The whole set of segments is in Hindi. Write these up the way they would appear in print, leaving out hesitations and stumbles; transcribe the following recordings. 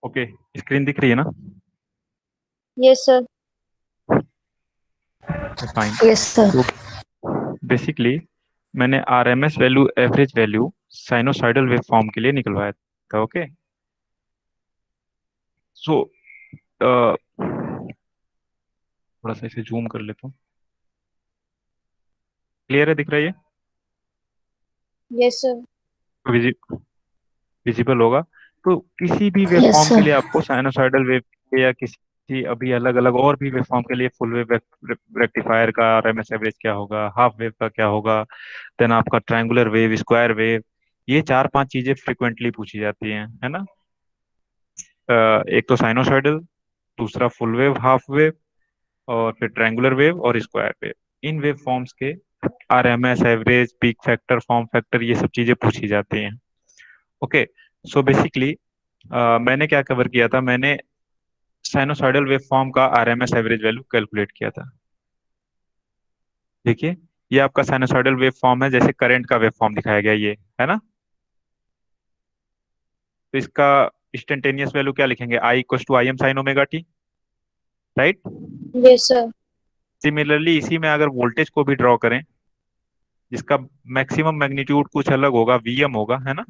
ओके, स्क्रीन दिख रही है ना? Yes sir. Fine. Yes sir. तो बेसिकली मैंने RMS value, average value sinusoidal wave form के लिए निकलवाया था। ओके, सो थोड़ा सा इसे जूम कर लेता हूँ। क्लियर है? दिख रहा है ये? Yes sir. विजिबल होगा। तो किसी भी वेव यस फॉर्म के सर। लिए आपको साइनोसॉइडल वेव या किसी अभी अलग अलग और भी वेव फॉर्म के लिए फुल वेव रेक्टिफायर का आरएमएस एवरेज क्या होगा, हाफ वेव का क्या होगा, देन आपका ट्रायंगुलर वेव, स्क्वायर वेव, ये चार पांच चीजें फ्रिक्वेंटली पूछी जाती हैं, है ना? एक तो साइनोसॉइडल, दूसरा फुल वेव, हाफ वेव, और फिर ट्रायंगुलर वेव और square wave. In wave forms के RMS average, peak factor, form factor, ये सब चीजें पूछी जाती हैं। ओके, सो बेसिकली मैंने क्या कवर किया था, मैंने साइनोसॉइडल वेव फॉर्म का आरएमएस एवरेज वैल्यू कैलकुलेट किया था। देखिए, ये आपका साइनोसॉइडल वेव फॉर्म है, जैसे करंट का वेव फॉर्म दिखाया गया, ये है ना? तो इसका इंस्टेंटेनियस वैल्यू क्या लिखेंगे? I equal to I M sine omega T, right? Yes sir. Similarly इसी में अगर वोल्टेज को भी ड्रॉ करें, जिसका मैक्सिमम मैग्नीट्यूड कुछ अलग होगा, वीएम होगा, है ना?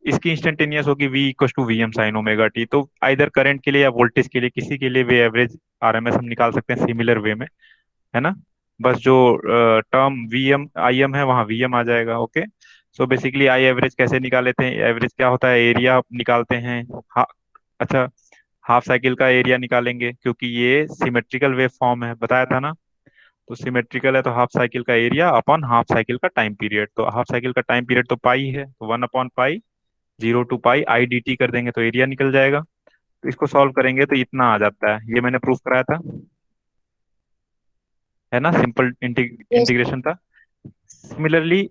इसकी इंस्टेंटेनियस होगी V equal to V M sine omega T. तो आइदर करंट के लिए या वोल्टेज के लिए, किसी के लिए भी एवरेज आरएमएस हम निकाल सकते हैं सिमिलर वे में, है ना? बस जो term V M I M है, वहाँ वी एम आ जाएगा। Okay, so basically I average कैसे निकालेते हैं? एवरेज क्या होता है? एरिया निकालते हैं। अच्छा, हाफ साइकिल का एरिया निकालेंगे, क्योंकि ये सिमेट्रिकल वेव फॉर्म है, बताया था ना? तो सिमेट्रिकल है तो हाफ साइकिल का एरिया अपॉन हाफ साइकिल का टाइम पीरियड। तो हाफ साइकिल का टाइम पीरियड तो पाई है, तो 1/पाई, 0 to pi I D T कर देंगे तो एरिया निकल जाएगा। तो इसको सॉल्व करेंगे तो इतना आ जाता है, ये मैंने प्रूफ कराया था, है ना? Simple yes. इंटीग्रेशन था। सिमिलरली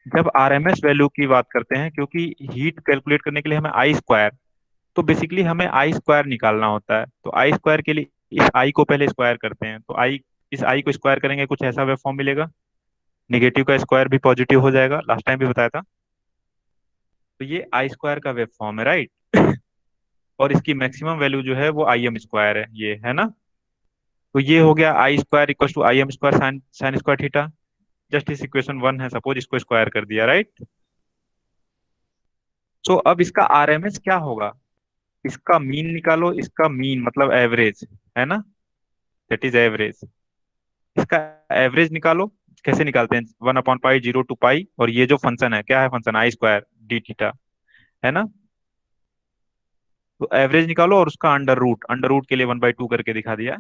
जब आरएमएस वैल्यू की बात करते हैं, क्योंकि हीट कैलकुलेट करने के लिए हमें आई स्क्वायर, तो बेसिकली हमें आई स्क्वायर निकालना होता है। तो आई स्क्वायर के लिए इस आई को पहले स्क्वायर करते हैं, तो आई, इस आई को स्क्वायर करेंगे, कुछ ऐसा वेव फॉर्म मिलेगा। निगेटिव का स्क्वायर भी पॉजिटिव हो जाएगा, लास्ट टाइम भी बताया था। तो ये आई स्क्वायर का वेव फॉर्म है, राइट? और इसकी मैक्सिमम वैल्यू जो है वो आई एम स्क्वायर है, ये है ना? तो ये हो गया I square equal to I M square sine sine square theta. Just इस इक्वेशन वन है, सपोज इसको स्क्वायर कर दिया, राइट? सो अब इसका आरएमएस क्या होगा? इसका मीन निकालो, इसका मीन मतलब एवरेज, है ना? That is average. इसका एवरेज निकालो। कैसे निकालते हैं? 1/पाई, 0 to पाई, और ये जो फंक्शन है, क्या है फंक्शन? आई स्क्वायर डी थीटा, है ना? तो एवरेज निकालो और उसका अंडर रूट के लिए 1/2 करके दिखा दिया।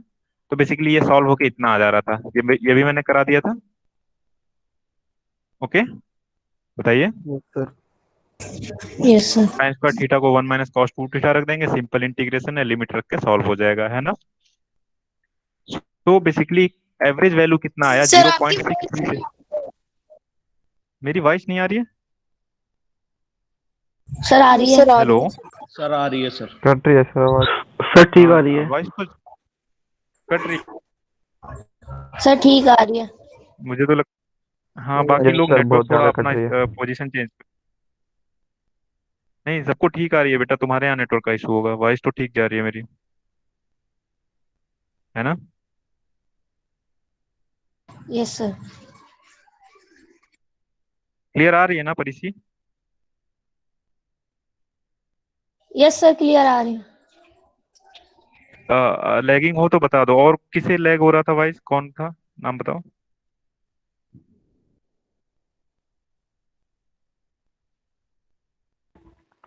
तो बेसिकली ये सॉल्व होके इतना आ जा रहा था, ये भी मैंने करा दिया था। ओके, बताइए। Yes sir. Yes sir. Sign square theta को 1 - cos 2 थीटा रख देंगे, सिंपल इंटीग्रेशन है, लिमिट रख के सॉल्व हो जाएगा, है ना? तो बेसिकली एवरेज वैल्यू कितना आया? सर जीरो आपकी पॉइंट सिक्स वॉइस थ्री मेरी वॉइस नहीं आ रही है? सर आ रही है। सर आ हेलो? रही है। सर आ रही है सर। कट रही है सर आवाज। सर ठीक आ रही हाँ, है। वॉइस तो कट रही। सर ठीक आ रही है। मुझे तो लग हाँ, बाकी यस लोग सर, नेटवर्क बहुत थोड़ा ज्यादा अपना कट रही है। Position change. नहीं, सबको ठीक आ रही है बेटा, तुम्हारे यहाँ नेटवर्क का इशू होगा, वॉइस तो ठीक जा रही है मेरी, है ना? Yes sir. क्लियर आ रही है ना परीक्षी? यस सर क्लियर आ रही है। लैगिंग हो तो बता दो, और किसे लैग हो रहा था वॉइस, कौन था? नाम बताओ।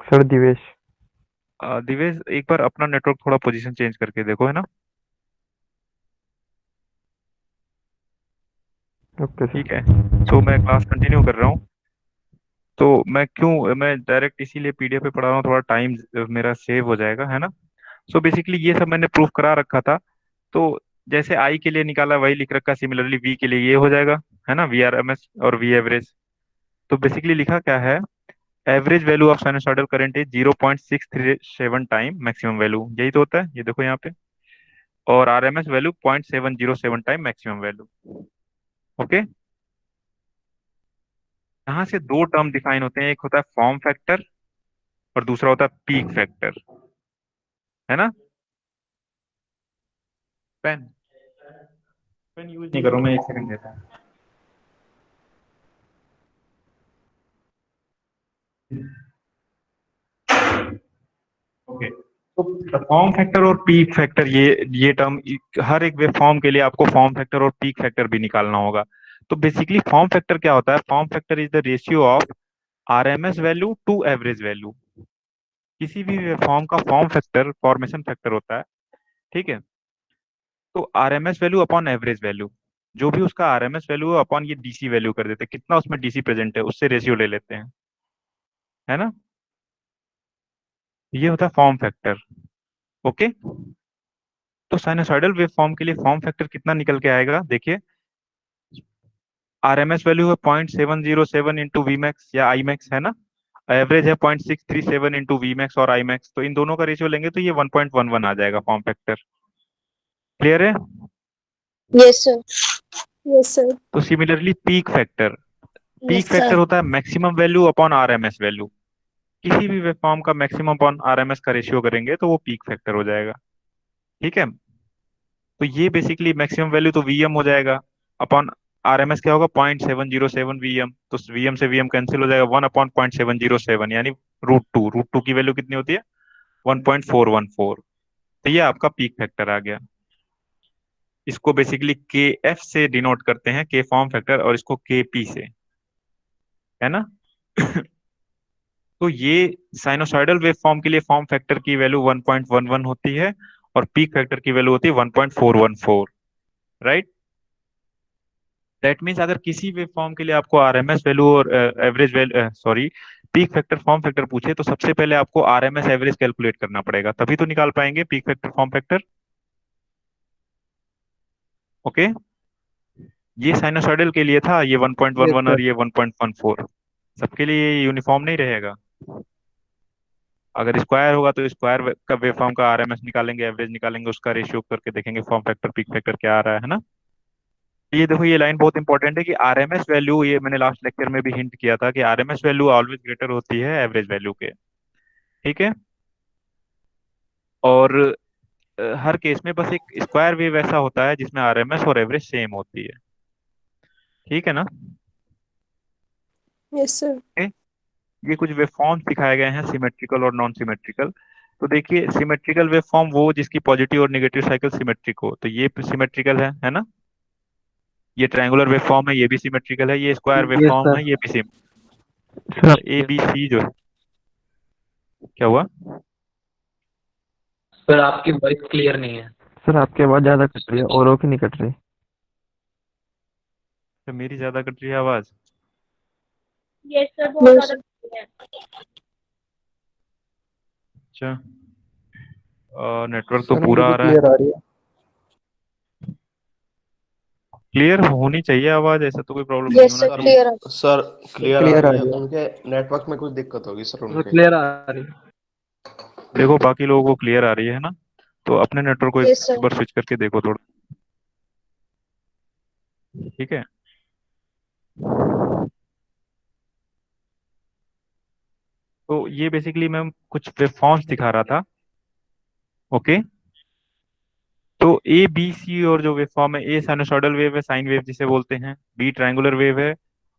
सर दिवेश। दिवेश, एक बार अपना नेटवर्क थोड़ा पोजीशन चेंज करके देखो, है ना? ओके ठीक सर। है, सो मैं क्लास कंटिन्यू कर रहा हूँ। तो मैं डायरेक्ट इसीलिए पीडीएफ पे पढ़ा रहा हूँ, थोड़ा टाइम मेरा सेव हो जाएगा, है ना? सो बेसिकली ये सब मैंने प्रूफ करा रखा था। तो जैसे आई के लिए निकाला वही लिख रखा, सिमिलरली वी के लिए ये हो जाएगा, है ना? वी आर एम एस और वी एवरेज। तो बेसिकली लिखा क्या है? Average value of sinusoidal current is 0.637 time maximum value, यही तो होता है, ये देखो यहाँ पे। और RMS value 0.707 time maximum value. Okay, यहाँ से दो टर्म डिफाइन होते हैं, एक होता है फॉर्म फैक्टर और दूसरा होता है पीक फैक्टर। है ना। पेन पेन यूज नहीं करो, मैं एक सेकंड देता हूँ। ओके, तो फॉर्म फैक्टर और पीक फैक्टर, ये टर्म हर एक वेव फॉर्म के लिए आपको फॉर्म फैक्टर और पीक फैक्टर भी निकालना होगा। तो बेसिकली फॉर्म फैक्टर क्या होता है? Form factor is the ratio of RMS value to average value. किसी भी वेव फॉर्म का फॉर्म फैक्टर फॉर्मेशन फैक्टर होता है, ठीक है। तो RMS value upon average value, जो भी उसका आरएमएस वैल्यू है अपॉन ये डीसी वैल्यू कर देते हैं, कितना उसमें डीसी प्रेजेंट है उससे रेशियो ले लेते हैं, है ना। ये होता है फॉर्म फैक्टर। ओके, तो साइनसॉइडल वेव फॉर्म के लिए फॉर्म फैक्टर कितना निकल के आएगा? देखिए, आरएमएस वैल्यू है 0.707 इंटू वी मैक्स या आई मैक्स, है ना। एवरेज है 0.637 इंटू वी मैक्स और आई मैक्स, तो इन दोनों का रेशियो लेंगे तो ये 1.11 आ जाएगा फॉर्म फैक्टर। क्लियर है। Yes sir. Yes sir. तो similarly peak factor, peak yes factor sir. होता है maximum value upon RMS value. किसी भी वेव फॉर्म का मैक्सिमम अपॉन आरएमएस का रेशियो करेंगे तो वो पीक फैक्टर हो जाएगा, ठीक है। तो ये बेसिकली मैक्सिमम वैल्यू तो वीएम हो जाएगा, अपॉन आरएमएस क्या होगा? 0.707 वीएम, तो वीएम से वीएम कैंसिल हो जाएगा, 1/0.707, यानी रूट टू की वैल्यू कितनी होती है? 1.414। तो ये आपका पीक फैक्टर आ गया। इसको बेसिकली के एफ से डिनोट करते हैं, के फॉर्म फैक्टर, और इसको के पी से, है ना। तो ये साइनोसॉइडल वेव फॉर्म के लिए फॉर्म फैक्टर की वैल्यू 1.11 होती है और पीक फैक्टर की वैल्यू होती है 1.414, राइट। दैट मीन्स अगर किसी वेव फॉर्म के लिए आपको आरएमएस वैल्यू और average value, sorry, peak factor form factor पूछे, तो सबसे पहले आपको आरएमएस एवरेज कैलकुलेट करना पड़ेगा, तभी तो निकाल पाएंगे peak factor form factor. Okay, ये साइनोसॉइडल के लिए था, ये यस 1.11 और सर। ये 1.14। सबके लिए ये यूनिफॉर्म नहीं रहेगा। अगर स्क्वायर होगा तो स्क्वायर का वेव फॉर्म का आरएमएस निकालेंगे, एवरेज निकालेंगे, उसका रेशियो करके देखेंगे फॉर्म फैक्टर पीक फैक्टर क्या आ रहा है ना। ये देखो, ये लाइन बहुत इंपॉर्टेंट है कि आरएमएस वैल्यू, ये मैंने लास्ट लेक्चर में भी हिंट किया था कि आरएमएस वैल्यू ऑलवेज ग्रेटर होती है एवरेज वैल्यू के, ठीक है। और हर केस में बस एक स्क्वायर वेव ऐसा होता है जिसमें आरएमएस और एवरेज सेम होती है, ठीक है ना। Yes sir. Okay? ये कुछ वेव फॉर्म्स दिखाए गए हैं, सिमेट्रिकल और नॉन सिमेट्रिकल। तो देखिए, सिमेट्रिकल वेव फॉर्म वो जिसकी पॉजिटिव और नेगेटिव साइकिल सिमेट्रिक हो, तो ये सिमेट्रिकल है ना। ये ट्रायंगुलर वेव फॉर्म है, ये भी सिमेट्रिकल है। ये square wave yes form sir. है, ये भी सिम सर ए बी सी जो है। क्या हुआ? सर आपकी वॉइस क्लियर नहीं है। सर आपकी आवाज़ ज़्यादा कट रही है, औरों की नहीं कट रही। तो मेरी ज्यादा कट रही है आवाज? यस सर, बहुत नो ज्यादा सर। है। अच्छा, नेटवर्क तो सर पूरा मुझे आ रहा है। क्लियर आ रही है। क्लियर होनी चाहिए आवाज, ऐसा तो कोई प्रॉब्लम नहीं यस होना सर, सर चाहिए। क्लियर है। सर क्लियर आ क्लियर आ रही है, रही है। उनके नेटवर्क में कुछ दिक्कत होगी सर सर उनके। क्लियर आ रही है। देखो, बाकी लोगों को क्लियर आ रही है ना, तो अपने नेटवर्क को एक यस सर। बार स्विच करके देखो थोड़ा, ठीक है। तो ये बेसिकली मैं कुछ वेवफॉर्म्स दिखा रहा था। ओके, तो ए बी सी और जो वेवफॉर्म है, ए साइनसॉइडल वेव है, साइन वेव जिसे बोलते हैं, बी ट्रायंगुलर वेव है,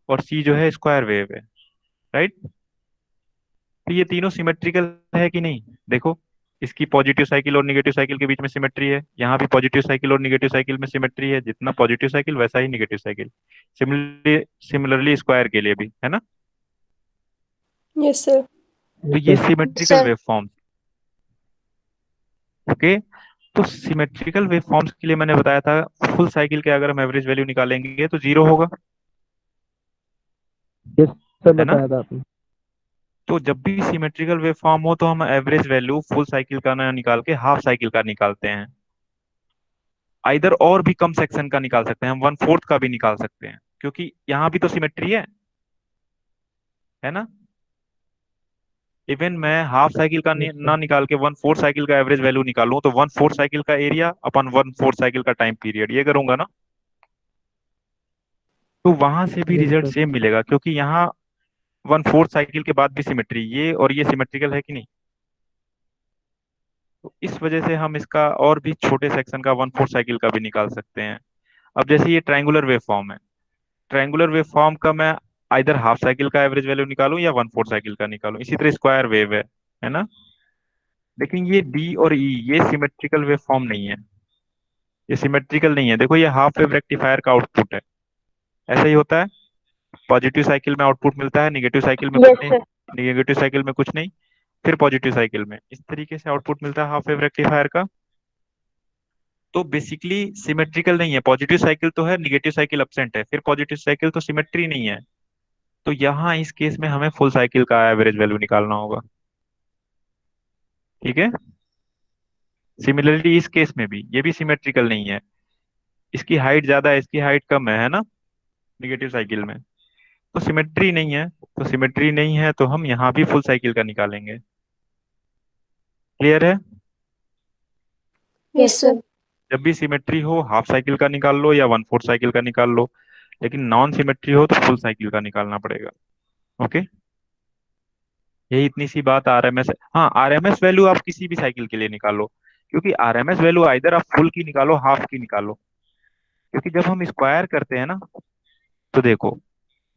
और सी जो है स्क्वायर वेव है, राइट। तो ये तीनों सिमेट्रिकल है कि नहीं? देखो, इसकी पॉजिटिव साइकिल और निगेटिव साइकिल के बीच में सिमेट्री है, यहाँ भी पॉजिटिव साइकिल और निगेटिव साइकिल में सिमेट्री है, जितना पॉजिटिव साइकिल वैसा ही negative cycle. Similarly similarly square के लिए भी, है ना। Yes sir. तो यस ये sir. Symmetrical sir. Waveform. Okay, तो सिमेट्रिकल वेवफॉर्म्स के लिए मैंने बताया था फुल साइकिल के अगर हम एवरेज वैल्यू निकालेंगे तो जीरो होगा, यस सर, है ना। बताया था आपने। तो जब भी सिमेट्रिकल वेवफॉर्म हो तो हम एवरेज वैल्यू फुल साइकिल का ना निकाल के हाफ साइकिल का निकालते हैं। आइदर और भी कम सेक्शन का निकाल सकते हैं, हम 1/4 का भी निकाल सकते हैं, क्योंकि यहाँ भी तो सिमेट्री है ना। इवन मैं हाफ साइकिल का यस ना सर। निकाल के 1/4 साइकिल का एवरेज वैल्यू निकालूं तो 1/4 साइकिल का एरिया अपन 1/4 साइकिल का टाइम पीरियड, ये करूंगा ना, तो वहां से भी यस रिजल्ट सर। सेम मिलेगा, क्योंकि यहाँ 1/4 साइकिल के बाद भी सिमेट्री, ये और ये सिमेट्रिकल है कि नहीं? तो इस वजह से हम इसका और भी छोटे सेक्शन का 1/4 साइकिल का भी निकाल सकते हैं। अब जैसे ये ट्रायंगुलर वेव फॉर्म है, ट्रायंगुलर वेव फॉर्म का मैं आइदर हाफ साइकिल का एवरेज वैल्यू निकालूं या 1/4 साइकिल का निकालूं। इसी तरह स्क्वायर वेव है ना। लेकिन ये डी और ई ये सिमेट्रिकल वेव फॉर्म नहीं है, ये सिमेट्रिकल नहीं है। देखो ये हाफ वेव रेक्टिफायर का आउटपुट है, ऐसा ही होता है। पॉजिटिव साइकिल में आउटपुट मिलता है, निगेटिव साइकिल में कुछ Yes, नहीं, sir. निगेटिव साइकिल में कुछ नहीं, फिर पॉजिटिव साइकिल में इस तरीके से आउटपुट मिलता है हाफ वेव रेक्टिफायर का। तो बेसिकली सिमेट्रिकल नहीं है, पॉजिटिव साइकिल तो है, निगेटिव साइकिल एब्सेंट है, फिर पॉजिटिव साइकिल, तो सिमेट्री नहीं है। तो यहाँ इस केस में हमें फुल साइकिल का एवरेज वैल्यू निकालना होगा। ठीक है। सिमिलरली इस केस में भी ये भी सिमेट्रिकल नहीं है, इसकी हाइट ज्यादा है, इसकी हाइट कम है ना, निगेटिव साइकिल में। तो सिमेट्री नहीं है, तो सिमेट्री नहीं है तो हम यहाँ भी फुल साइकिल का निकालेंगे। क्लियर है। Yes, sir. जब भी सिमेट्री हो हाफ साइकिल का निकाल लो या 1/4 साइकिल का निकाल लो, लेकिन नॉन सिमेट्री हो तो फुल साइकिल का निकालना पड़ेगा। ओके। यही इतनी सी बात आरएमएस। हाँ, आरएमएस वैल्यू आप किसी भी साइकिल के लिए निकालो, क्योंकि आरएमएस वैल्यू आइदर आप फुल की निकालो हाफ की निकालो। क्योंकि जब हम स्क्वायर करते हैं ना, तो देखो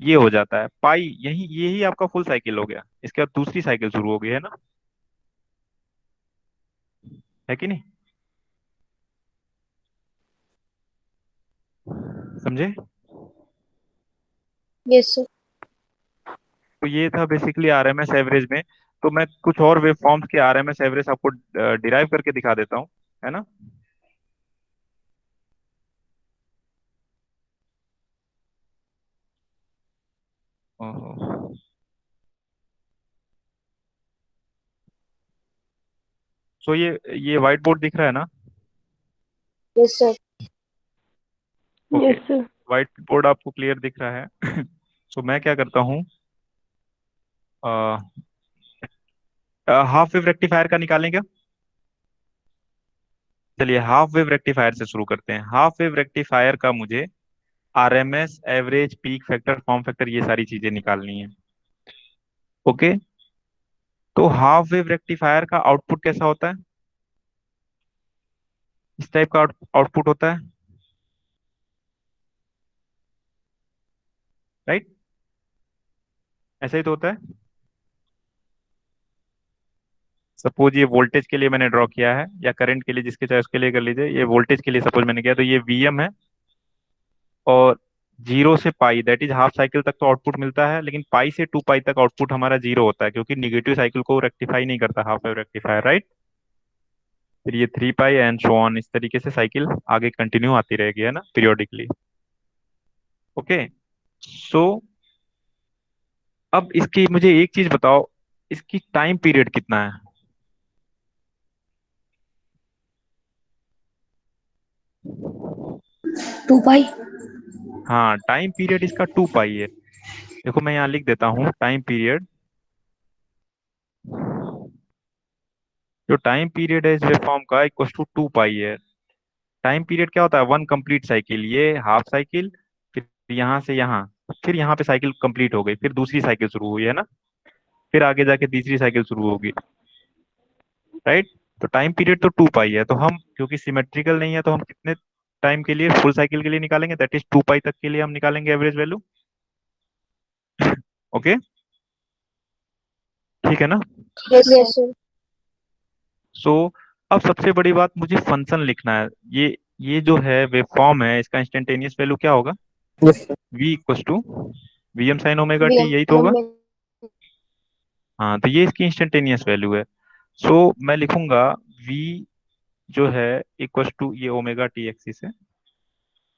ये हो जाता है पाई, यही यही आपका फुल साइकिल हो गया, इसके बाद दूसरी साइकिल शुरू हो गई है ना, है कि नहीं। समझे। Yes, sir. तो ये था बेसिकली आरएमएस एवरेज में। तो मैं कुछ और वेव फॉर्म्स के आरएमएस एवरेज आपको डिराइव करके दिखा देता हूँ, है ना। ओहो। सो ये व्हाइट बोर्ड दिख रहा है ना। Yes, sir. Okay, Yes, sir. White board आपको क्लियर दिख रहा है। सो मैं क्या करता हूँ, हाफ वेव रेक्टिफायर का निकालें क्या। चलिए हाफ वेव रेक्टिफायर से शुरू करते हैं। हाफ वेव रेक्टिफायर का मुझे RMS average peak factor form factor ये सारी चीजें निकालनी है। ओके। तो हाफ वेव रेक्टिफायर का आउटपुट कैसा होता है, इस टाइप का आउटपुट होता है, राइट। ऐसा ही तो होता है। सपोज ये वोल्टेज के लिए मैंने ड्रॉ किया है, या करंट के लिए, जिसके चाहे उसके लिए कर लीजिए। ये वोल्टेज के लिए सपोज मैंने किया, तो ये वीएम है। और 0 से पाई दैट इज हाफ साइकिल तक तो आउटपुट मिलता है, लेकिन पाई से 2 पाई तक आउटपुट हमारा 0 होता है, क्योंकि निगेटिव साइकिल को रेक्टिफाई नहीं करता हाफ वेव रेक्टिफायर, राइट। फिर ये 3 पाई एंड सो ऑन, इस तरीके से साइकिल आगे कंटिन्यू आती रहेगी, है ना, पीरियोडिकली। ओके। सो अब इसकी मुझे एक चीज बताओ, इसकी टाइम पीरियड कितना है। 2 pi. हाँ, टाइम पीरियड इसका 2 पाई है। देखो मैं यहाँ लिख देता हूँ टाइम पीरियड। जो टाइम पीरियड है इस वेवफॉर्म का इक्वल टू 2 पाई है। टाइम पीरियड क्या होता है, वन कंप्लीट साइकिल, ये हाफ साइकिल, फिर यहाँ से यहाँ, फिर यहाँ पे साइकिल कंप्लीट हो गई, फिर दूसरी साइकिल शुरू हुई, है ना, फिर आगे जाके तीसरी साइकिल शुरू होगी, राइट। तो टाइम पीरियड तो 2 पाई है, तो हम क्योंकि सिमेट्रिकल नहीं है तो हम कितने टाइम के लिए फुल साइकिल के लिए निकालेंगे, दैट इज 2 पाई तक के लिए हम निकालेंगे एवरेज वैल्यू। ओके, ठीक है ना। Yes, sir. सो अब सबसे बड़ी बात, मुझे फंक्शन लिखना है। ये जो है वेव फॉर्म है, इसका इंस्टेंटेनियस वैल्यू क्या होगा, yes sir. v equal to VM sine omega T, VM. यही तो होगा। हाँ, तो ये इसकी इंस्टेंटेनियस वैल्यू है। सो मैं लिखूंगा v जो है इक्वल टू, ये ओमेगा टी एक्सिस है,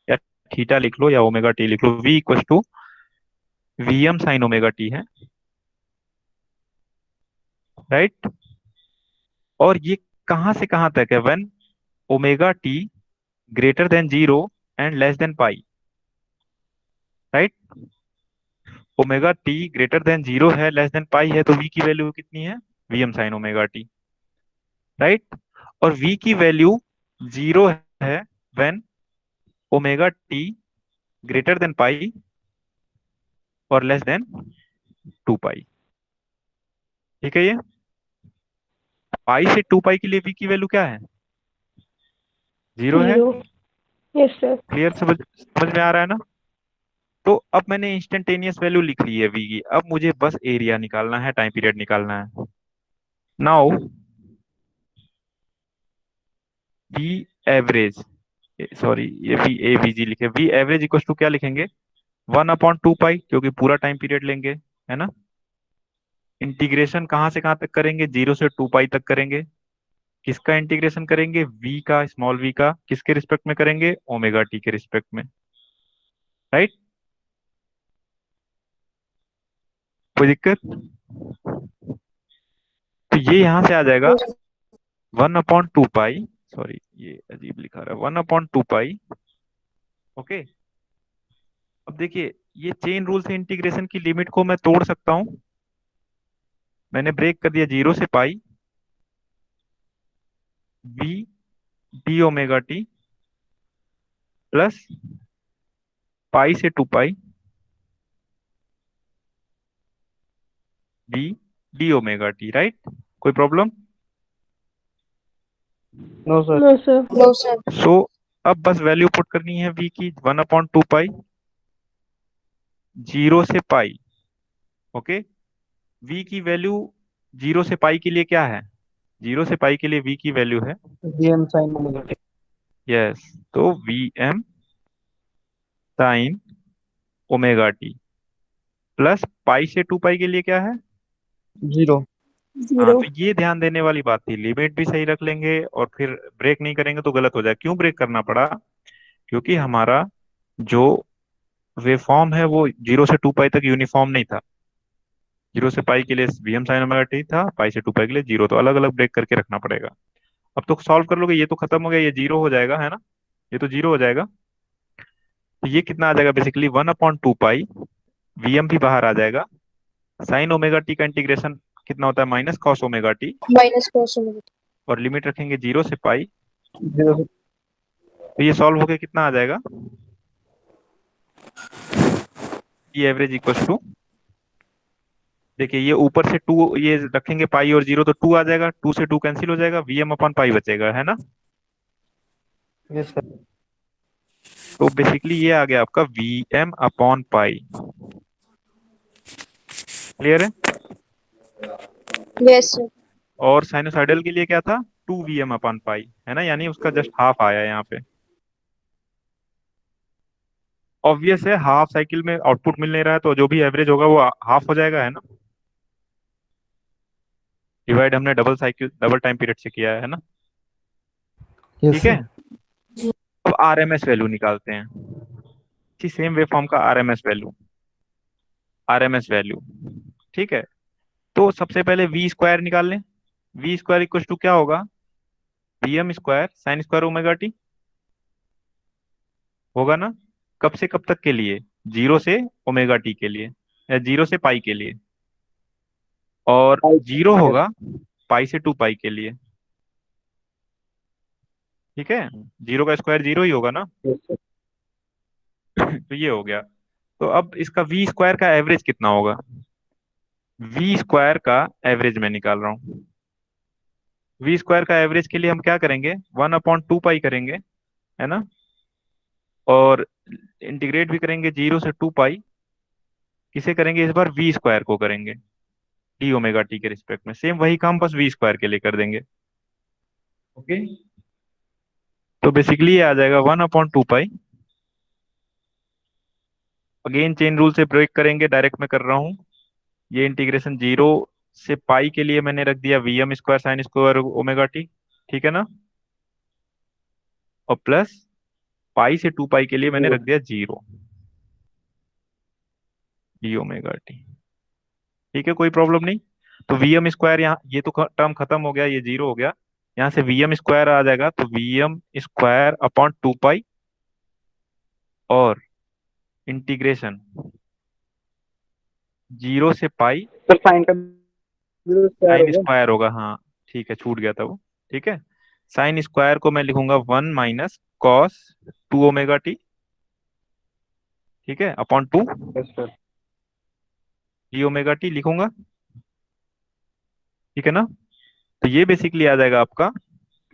या थीटा लिख लो या ओमेगा टी लिख लो, v equal to VM sine omega T है, राइट। और ये कहाँ से कहाँ तक है, when omega T greater than 0 and less than pi, right. Omega T greater than 0 है, लेस देन पाई है, तो v की वैल्यू कितनी है, VM sine omega T, right. और v की वैल्यू 0 है when omega T greater than pi और लेस देन 2 पाई। ठीक है ये। पाई से 2 पाई के लिए v की वैल्यू क्या है? 0 है। जीरो। Yes sir. क्लियर? समझ समझ में आ रहा है ना? तो अब मैंने इंस्टेंटेनियस वैल्यू लिख ली है v की, अब मुझे बस एरिया निकालना है, टाइम पीरियड निकालना है। नाउ वी एवरेज, सॉरी ये वी ए वी जी लिखे, वी एवरेज इक्वल टू क्या लिखेंगे? 1/2 पाई, क्योंकि पूरा टाइम पीरियड लेंगे, है ना। इंटीग्रेशन कहाँ से कहाँ तक करेंगे? 0 से 2 पाई तक करेंगे। किसका इंटीग्रेशन करेंगे? वी का, स्मॉल वी का। किसके रिस्पेक्ट में करेंगे? ओमेगा टी के रिस्पेक्ट में, राइट। कोई दिक्कत? तो ये यहां से आ जाएगा 1/2 पाई, सॉरी ये अजीब लिखा रहा है, 1/2 पाई। ओके। अब देखिए, ये चेन रूल से इंटीग्रेशन की लिमिट को मैं तोड़ सकता हूं। मैंने ब्रेक कर दिया 0 से pi, V D omega T plus pi से 2 pi V D omega T, right. कोई problem? No sir. No sir. No sir. So अब बस वैल्यू पुट करनी है v की, 1/2 पाई 0 से पाई। ओके। v की वैल्यू 0 से पाई के लिए क्या है? 0 से पाई के लिए v की वैल्यू है, VM sine omega T. Yes, तो V M sine omega T plus pi से 2 पाई के लिए क्या है? जीरो। हाँ, जीरो। तो ये ध्यान देने वाली बात थी, लिमिट भी सही रख लेंगे और फिर ब्रेक नहीं करेंगे तो गलत हो जाए। क्यों ब्रेक करना पड़ा? क्योंकि हमारा जो वेवफॉर्म है वो 0 से 2 पाई तक यूनिफॉर्म नहीं था। 0 से पाई के लिए V M sine omega T था, पाई से 2 पाई के लिए जीरो, तो अलग अलग ब्रेक करके रखना पड़ेगा। अब तो सॉल्व कर लोगे, ये तो खत्म हो गया, ये जीरो हो जाएगा, है ना। ये तो जीरो हो जाएगा। तो ये कितना आ जाएगा? बेसिकली 1/2 पाई, वी एम भी बाहर आ जाएगा। साइन ओमेगा टी का इंटीग्रेशन कितना होता है? Minus cos omega T. Minus cos omega और लिमिट रखेंगे 0 से पाई, जीरो से तो ये सॉल्व होके कितना आ जाएगा? ये एवरेज इक्वल टू, देखिए ये ऊपर से टू ये रखेंगे पाई और जीरो, तो 2 आ जाएगा, 2 से 2 कैंसिल हो जाएगा, वी एम अपॉन पाई बचेगा, है ना। Yes sir. तो बेसिकली ये आ गया आपका V M upon pi. Clear है? Yes sir. और साइनोसाइडल के लिए क्या था? 2 Vm अपॉन पाई, है ना, यानी उसका जस्ट हाफ आया यहाँ पे। ऑब्वियस है, हाफ साइकिल में आउटपुट मिल नहीं रहा है, तो जो भी एवरेज होगा वो हाफ हो जाएगा, है ना। डिवाइड हमने double cycle, double time period से किया है ना। यस ठीक है। सर। अब आरएमएस वैल्यू निकालते हैं, इसी सेम वेव फॉर्म का आरएमएस वैल्यू। आरएमएस वैल्यू, ठीक है। तो सबसे पहले वी स्क्वायर निकाल लें। वी स्क्वायर इक्वल टू क्या होगा? V M square sine square omega T, होगा ना। कब से कब तक के लिए? 0 से ओमेगा टी के लिए, या 0 से पाई के लिए। और जीरो होगा पाई से 2 पाई के लिए। ठीक है। जीरो का स्क्वायर जीरो ही होगा ना। Yes sir. तो ये हो गया। तो अब इसका वी स्क्वायर का एवरेज कितना होगा? वी स्क्वायर का एवरेज मैं निकाल रहा हूँ। वी स्क्वायर का एवरेज के लिए हम क्या करेंगे? 1/2 पाई करेंगे, है ना। और इंटीग्रेट भी करेंगे 0 से 2 पाई। किसे करेंगे इस बार? वी स्क्वायर को करेंगे, डी ओमेगा टी के रिस्पेक्ट में। सेम वही काम बस वी स्क्वायर के लिए कर देंगे। ओके। तो बेसिकली ये आ जाएगा 1/2 पाई। अगेन चेन रूल से ब्रेक करेंगे, डायरेक्ट में कर रहा हूँ। ये इंटीग्रेशन 0 से पाई के लिए मैंने रख दिया V M square sine square omega T, ठीक है ना। और प्लस पाई से 2 पाई के लिए मैंने जीरो। रख दिया जीरो, डी ओमेगा टी। ठीक है, कोई प्रॉब्लम नहीं। तो वी एम स्क्वायर, यहाँ ये तो टर्म खत्म हो गया, ये जीरो हो गया। यहाँ से वी एम स्क्वायर आ जाएगा, तो वी एम स्क्वायर अपॉन 2 पाई और इंटीग्रेशन 0 से पाई सर साइन का जीरो स्क्वायर साइन होगा। स्क्वायर होगा, हाँ ठीक है, छूट गया था वो। ठीक है। साइन स्क्वायर को मैं लिखूंगा 1 - cos 2 ओमेगा टी, ठीक है, upon 2 yes sir. D omega T लिखूंगा, ठीक है ना। तो ये बेसिकली आ जाएगा आपका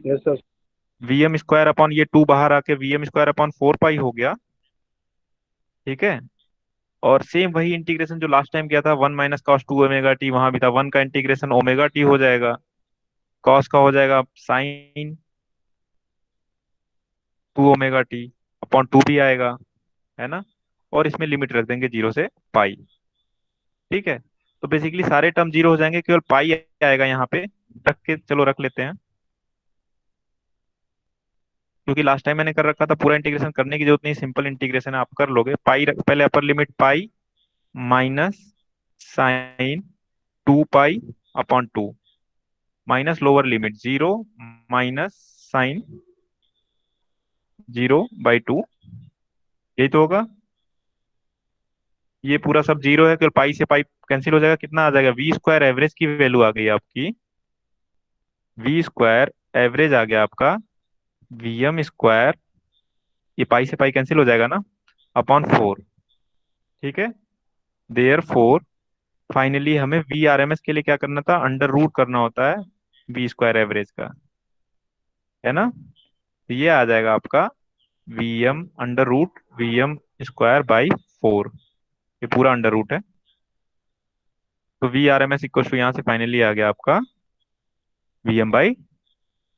yes sir. VM square upon ये 2 बाहर आके वीएम स्क्वायर अपॉन 4 पाई हो गया। ठीक है। और सेम वही इंटीग्रेशन जो लास्ट टाइम किया था, 1 - cos 2 ओमेगा टी, वहां भी था 1 का इंटीग्रेशन ओमेगा टी हो जाएगा, कॉस का हो जाएगा sin 2 ओमेगा टी अपॉन 2 भी आएगा, है ना। और इसमें लिमिट रख देंगे 0 से पाई। ठीक है। तो बेसिकली सारे टर्म 0 हो जाएंगे, केवल पाई आएगा यहाँ पे। रख के चलो रख लेते हैं, क्योंकि लास्ट टाइम मैंने कर रखा था, पूरा इंटीग्रेशन करने की जरूरत नहीं, सिंपल इंटीग्रेशन है, आप कर लोगे। पहले upper limit pi minus sin 2 pi upon 2, minus lower limit 0 minus sin 0/2, यही तो होगा। ये पूरा सब 0 है, केवल पाई से पाई कैंसिल हो जाएगा, कितना आ जाएगा, वी स्क्वायर एवरेज की वैल्यू आ गई आपकी। वी स्क्वायर एवरेज आ गया आपका वीएम स्क्वायर, ये पाई से पाई कैंसिल हो जाएगा ना, अपॉन 4। ठीक है। देयर फोर फाइनली हमें वी आर एम एस के लिए क्या करना था, अंडर रूट करना होता है वी स्क्वायर एवरेज का, है ना। तो ये आ जाएगा आपका V M under root V M square, ये पूरा अंडर रूट है। तो V R M S equal to यहाँ से फाइनली आ गया आपका Vm/।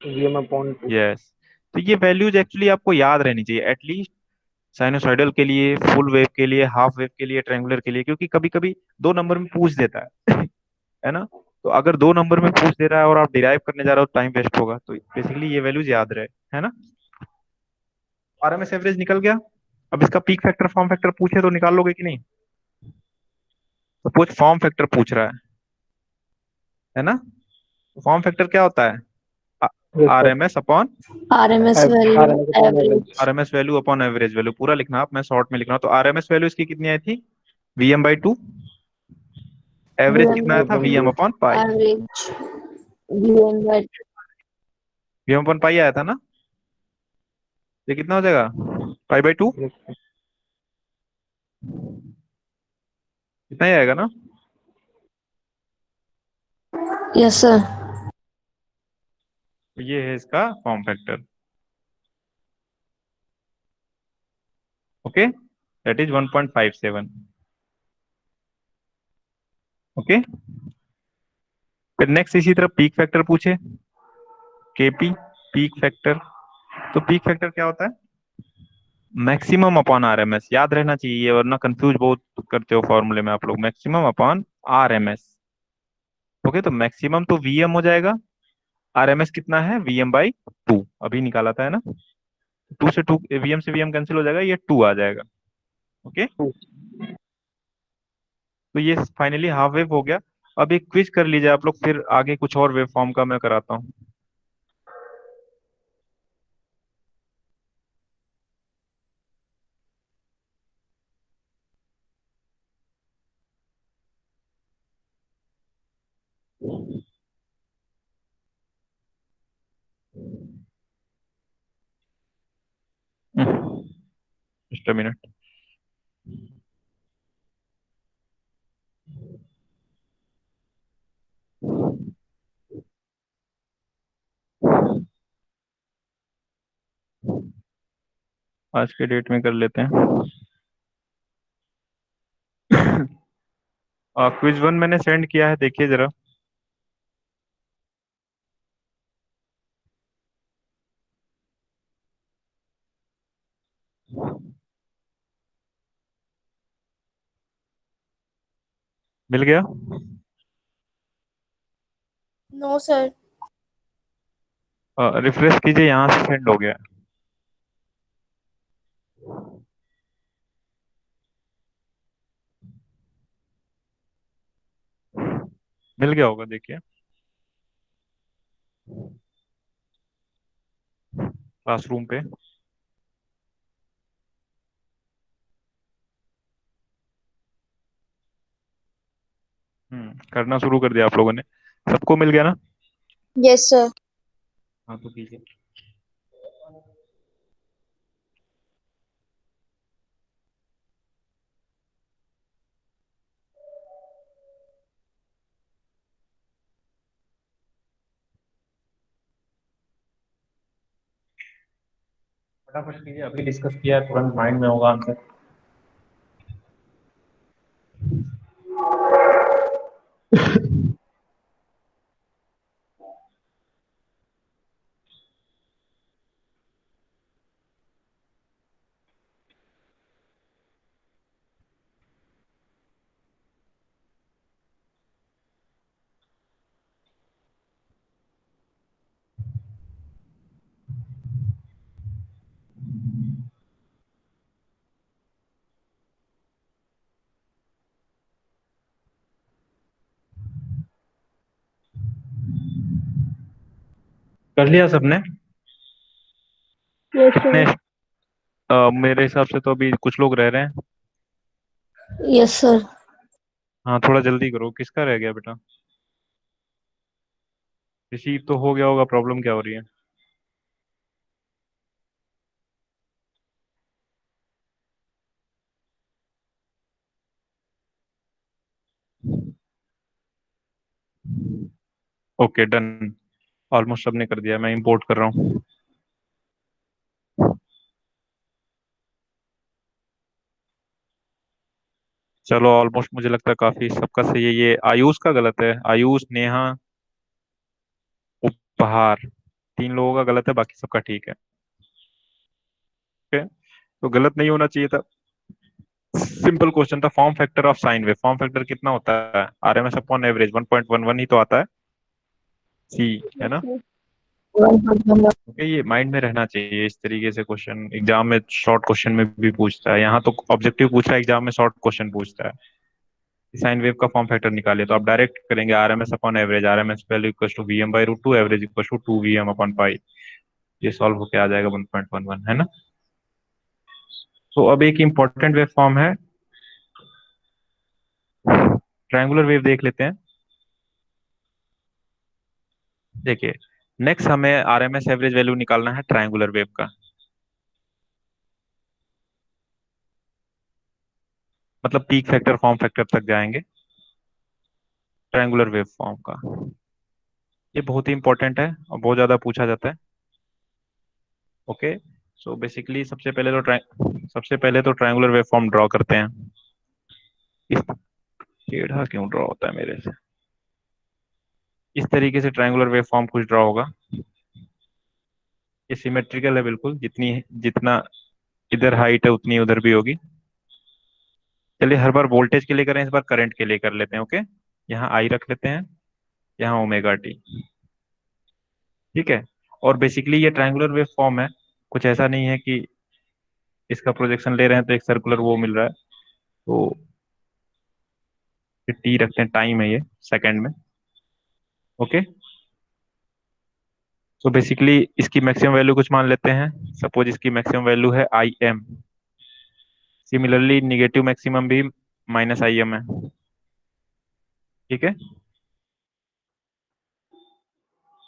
VM upon 2। यस। तो ये वैल्यूज एक्चुअली आपको याद रहनी चाहिए, एटलीस्ट साइनोसॉइडल के लिए, फुल वेव के लिए, हाफ वेव के लिए, ट्रायंगुलर के लिए, क्योंकि कभी कभी 2 नंबर में पूछ देता है है ना। तो अगर 2 नंबर में पूछ दे रहा है और आप डिराइव करने जा रहे हो, टाइम वेस्ट होगा, तो बेसिकली ये वैल्यूज याद रहे, है ना। आरएमएस एवरेज निकल गया। अब इसका पीक फैक्टर फॉर्म फैक्टर पूछे तो निकाल लोगे कि नहीं। सपोज फॉर्म फैक्टर पूछ रहा है ना। फॉर्म फैक्टर क्या होता है, yes R sir. M S upon RMS R value M S upon average. Average. R M S value upon average value, पूरा लिखना आप, मैं शॉर्ट में लिख रहा हूँ। तो आर एम एस वैल्यू इसकी कितनी आई थी, Vm/2। एवरेज VM कितना by आया था, VM Vm two. Upon pi. average. VM by Vm upon pi आया था ना। ये कितना हो जाएगा, पाई/2, यस सर। इतना ही आएगा ना। Yes sir. तो ये है इसका form factor. Okay, that is 1.57। Okay. फिर नेक्स्ट इसी तरह पीक फैक्टर पूछे, केपी पीक फैक्टर। तो पीक फैक्टर क्या होता है, मैक्सिमम अपॉन आरएमएस, याद रहना चाहिए, वरना कंफ्यूज बहुत करते हो फॉर्मूले में आप लोग, मैक्सिमम अपॉन आरएमएस। ओके, तो मैक्सिमम तो वीएम हो जाएगा, आरएमएस कितना है, Vm/2 अभी निकाला था, है ना। 2 से 2, वीएम से वीएम कैंसिल हो जाएगा, ये 2 आ जाएगा। ओके। तो ये फाइनली हाफ वेव हो गया। अब एक क्विज कर लीजिए आप लोग, फिर आगे कुछ और वेव फॉर्म का मैं कराता हूँ। Just a minute. आज के डेट में कर लेते हैं। क्विज 1 मैंने सेंड किया है, देखिए जरा। मिल गया। No, sir. रिफ्रेश कीजिए, यहाँ से सेंड हो गया। मिल गया होगा, देखिए क्लासरूम पे। करना शुरू कर दिया आप लोगों ने, सबको मिल गया ना। Yes sir. हाँ तो कीजिए। फटाफट कीजिए, अभी डिस्कस किया है, तुरंत माइंड में होगा आंसर। कर लिया सबने? Yes, कितने? sir. मेरे हिसाब से तो अभी कुछ लोग रह रहे हैं। Yes, sir. हाँ, थोड़ा जल्दी करो। किसका रह गया बेटा? रिसीव तो हो गया होगा, प्रॉब्लम क्या हो रही है? Okay, done. ऑलमोस्ट सबने कर दिया, मैं इंपोर्ट कर रहा हूँ। चलो, ऑलमोस्ट मुझे लगता है काफी सबका सही है। ये आयुष का गलत है। आयुष, नेहा, उपहार, 3 लोगों का गलत है, बाकी सबका ठीक है। ओके, तो गलत नहीं होना चाहिए था। सिंपल क्वेश्चन था, form factor of sine wave. Form factor कितना होता है? आरएमएस अपॉन एवरेज 1.11 ही तो आता है, सी, है Yes, ना? sir. 1.1. ओके, ये माइंड में रहना चाहिए। इस तरीके से क्वेश्चन एग्जाम में, शॉर्ट क्वेश्चन में भी पूछता है। यहाँ तो ऑब्जेक्टिव पूछ रहा है, एग्जाम में शॉर्ट क्वेश्चन पूछता है। साइन वेव का फॉर्म फैक्टर निकालिए, तो आप डायरेक्ट करेंगे RMS upon average. RMS value equal to VM by root two, average equal to 2 VM upon pi. ये सॉल्व होके आ जाएगा 1.11, है ना? तो अब एक इंपॉर्टेंट वेव फॉर्म है, ट्रायंगुलर वेव, देख लेते हैं। देखिए, नेक्स्ट हमें आरएमएस एवरेज वैल्यू निकालना है ट्रायंगुलर वेव का। मतलब पीक फैक्टर, फॉर्म फैक्टर तक जाएंगे ट्रायंगुलर वेव फॉर्म का। ये बहुत ही इंपॉर्टेंट है और बहुत ज्यादा पूछा जाता है। ओके, सो बेसिकली सबसे पहले तो ट्रायंगुलर वेव फॉर्म ड्रॉ करते हैं। इस टेढ़ा क्यों ड्रॉ होता है मेरे से? इस तरीके से ट्रायंगुलर वेव फॉर्म कुछ ड्रॉ होगा। ये सिमेट्रिकल है बिल्कुल, जितना इधर हाइट है उतनी उधर भी होगी। चलिए, हर बार वोल्टेज के लिए करें, इस बार करंट के लिए कर लेते हैं। ओके, यहाँ आई रख लेते हैं, यहाँ ओमेगा टी। ठीक है। और बेसिकली ये ट्रायंगुलर वेव फॉर्म है, कुछ ऐसा नहीं है कि इसका प्रोजेक्शन ले रहे हैं तो एक सर्कुलर वो मिल रहा है। तो टी रखते हैं, टाइम है ये, सेकंड में। ओके, तो बेसिकली इसकी मैक्सिमम वैल्यू कुछ मान लेते हैं। सपोज इसकी मैक्सिमम वैल्यू है I am. Similarly negative maximum भी माइनस आई एम है। ठीक है,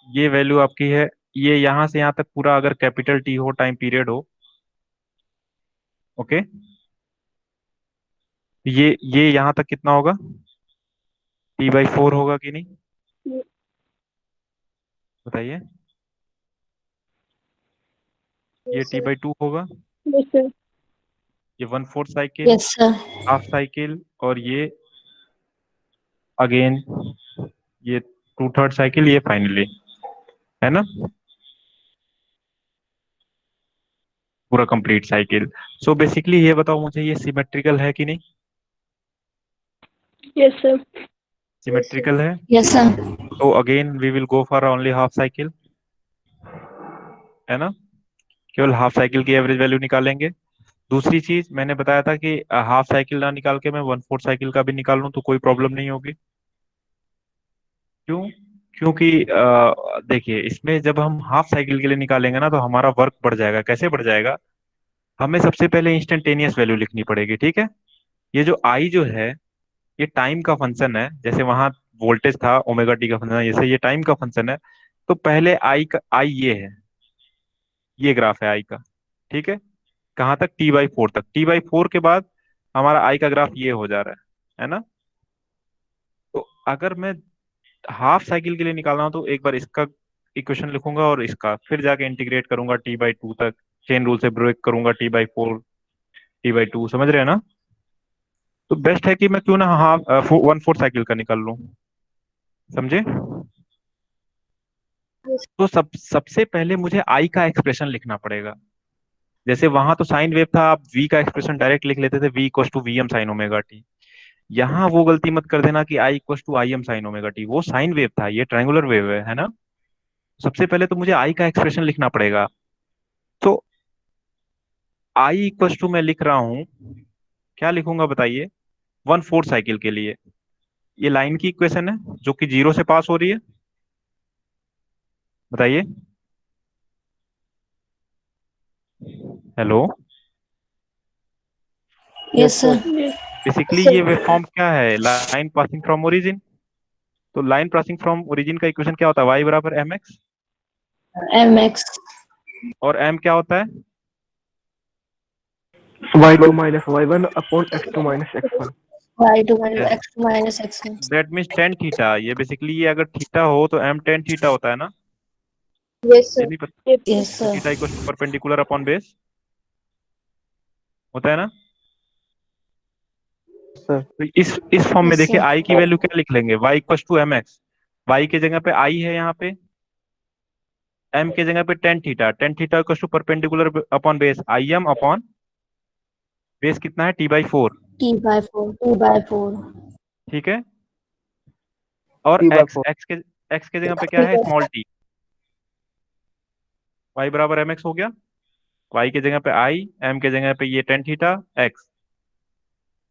ये वैल्यू आपकी है। ये यहां से यहां तक पूरा अगर कैपिटल टी हो, टाइम पीरियड हो, ओके, ये यहां तक कितना होगा? T/4 होगा कि नहीं? बताइए। ये Yes, sir. T/2 होगा। Yes, sir. ये 1/4 cycle, Yes, sir. Half cycle, और ये अगेन ये 2/3 साइकिल, ये फाइनली, है ना? पूरा कंप्लीट साइकिल। सो बेसिकली ये बताओ मुझे, ये सिमेट्रिकल है कि नहीं? Yes, sir. Yes, sir. Symmetrical है। Yes, sir. तो again we will go for only half cycle, है ना? केवल हाफ साइकिल की एवरेज वैल्यू निकालेंगे। दूसरी चीज मैंने बताया था कि हाफ साइकिल ना निकाल के मैं 1/4 साइकिल का भी निकाल लूं तो कोई प्रॉब्लम नहीं होगी। क्यों? क्योंकि देखिए, इसमें जब हम हाफ साइकिल के लिए निकालेंगे ना तो हमारा वर्क बढ़ जाएगा। कैसे बढ़ जाएगा? हमें सबसे पहले इंस्टेंटेनियस वैल्यू लिखनी पड़ेगी। ठीक है, ये जो आई जो है, ये टाइम का फंक्शन है। जैसे वहां वोल्टेज था ओमेगा टी का फंक्शन है, जैसे ये टाइम का फंक्शन है। तो पहले आई ये है, ये ग्राफ है आई का। ठीक है, कहाँ तक? T/4 तक। T/4 के बाद हमारा आई का ग्राफ ये हो जा रहा है ना? तो अगर मैं हाफ साइकिल के लिए निकालना हो तो एक बार इसका इक्वेशन लिखूंगा और इसका, फिर जाके इंटीग्रेट करूंगा T/2 तक। चेन रूल से ब्रेक करूंगा, T/4 T/2, समझ रहे हैं ना? तो बेस्ट है कि मैं क्यों ना हाफ 1/4 साइकिल का निकाल लूं। समझे? तो सबसे पहले मुझे आई का एक्सप्रेशन लिखना पड़ेगा। जैसे वहां तो साइन वेव था, आप वी का एक्सप्रेशन डायरेक्ट लिख लेते थे, V equal to V M sine omega T. यहाँ वो गलती मत कर देना कि I equal to I M sine omega T, वो साइन वेव था, ये ट्रायंगुलर वेव है ना? सबसे पहले तो मुझे आई का एक्सप्रेशन लिखना पड़ेगा। तो आई इक्वल टू मैं लिख रहा हूँ, क्या लिखूंगा बताइए? 1/4 साइकिल के लिए। ये लाइन की इक्वेशन है जो कि जीरो से पास हो रही है। बताइए। हेलो। Yes sir. बेसिकली ये वेव फॉर्म क्या है? Line passing from origin. तो लाइन पासिंग फ्रॉम ओरिजिन का इक्वेशन क्या होता है? वाई बराबर एम एक्स। एम एक्स और एम क्या होता है? y2 minus y1 upon x2 minus x1। Y two minus X two minus X one. That means tan theta. ये बेसिकली ये अगर थीटा हो तो एम टेन थीटा होता है ना? यस ये सर। नहीं पता? यस तो sir. Theta equal to perpendicular upon base होता है ना? सर तो इस फॉर्म में यस देखिए, सर। आई की वैल्यू क्या लिख लेंगे? Y equal to M X. Y की जगह पे आई है यहाँ पे, एम की जगह पे tan theta. Tan theta equal to perpendicular upon base I M upon base कितना है? T/4। T/4 ठीक है। और एक्स t/4। एक्स के जगह पे क्या है? Small T. वाई बराबर एम एक्स हो गया। वाई के जगह पे आई, एम के जगह पे ये टेन थीटा एक्स।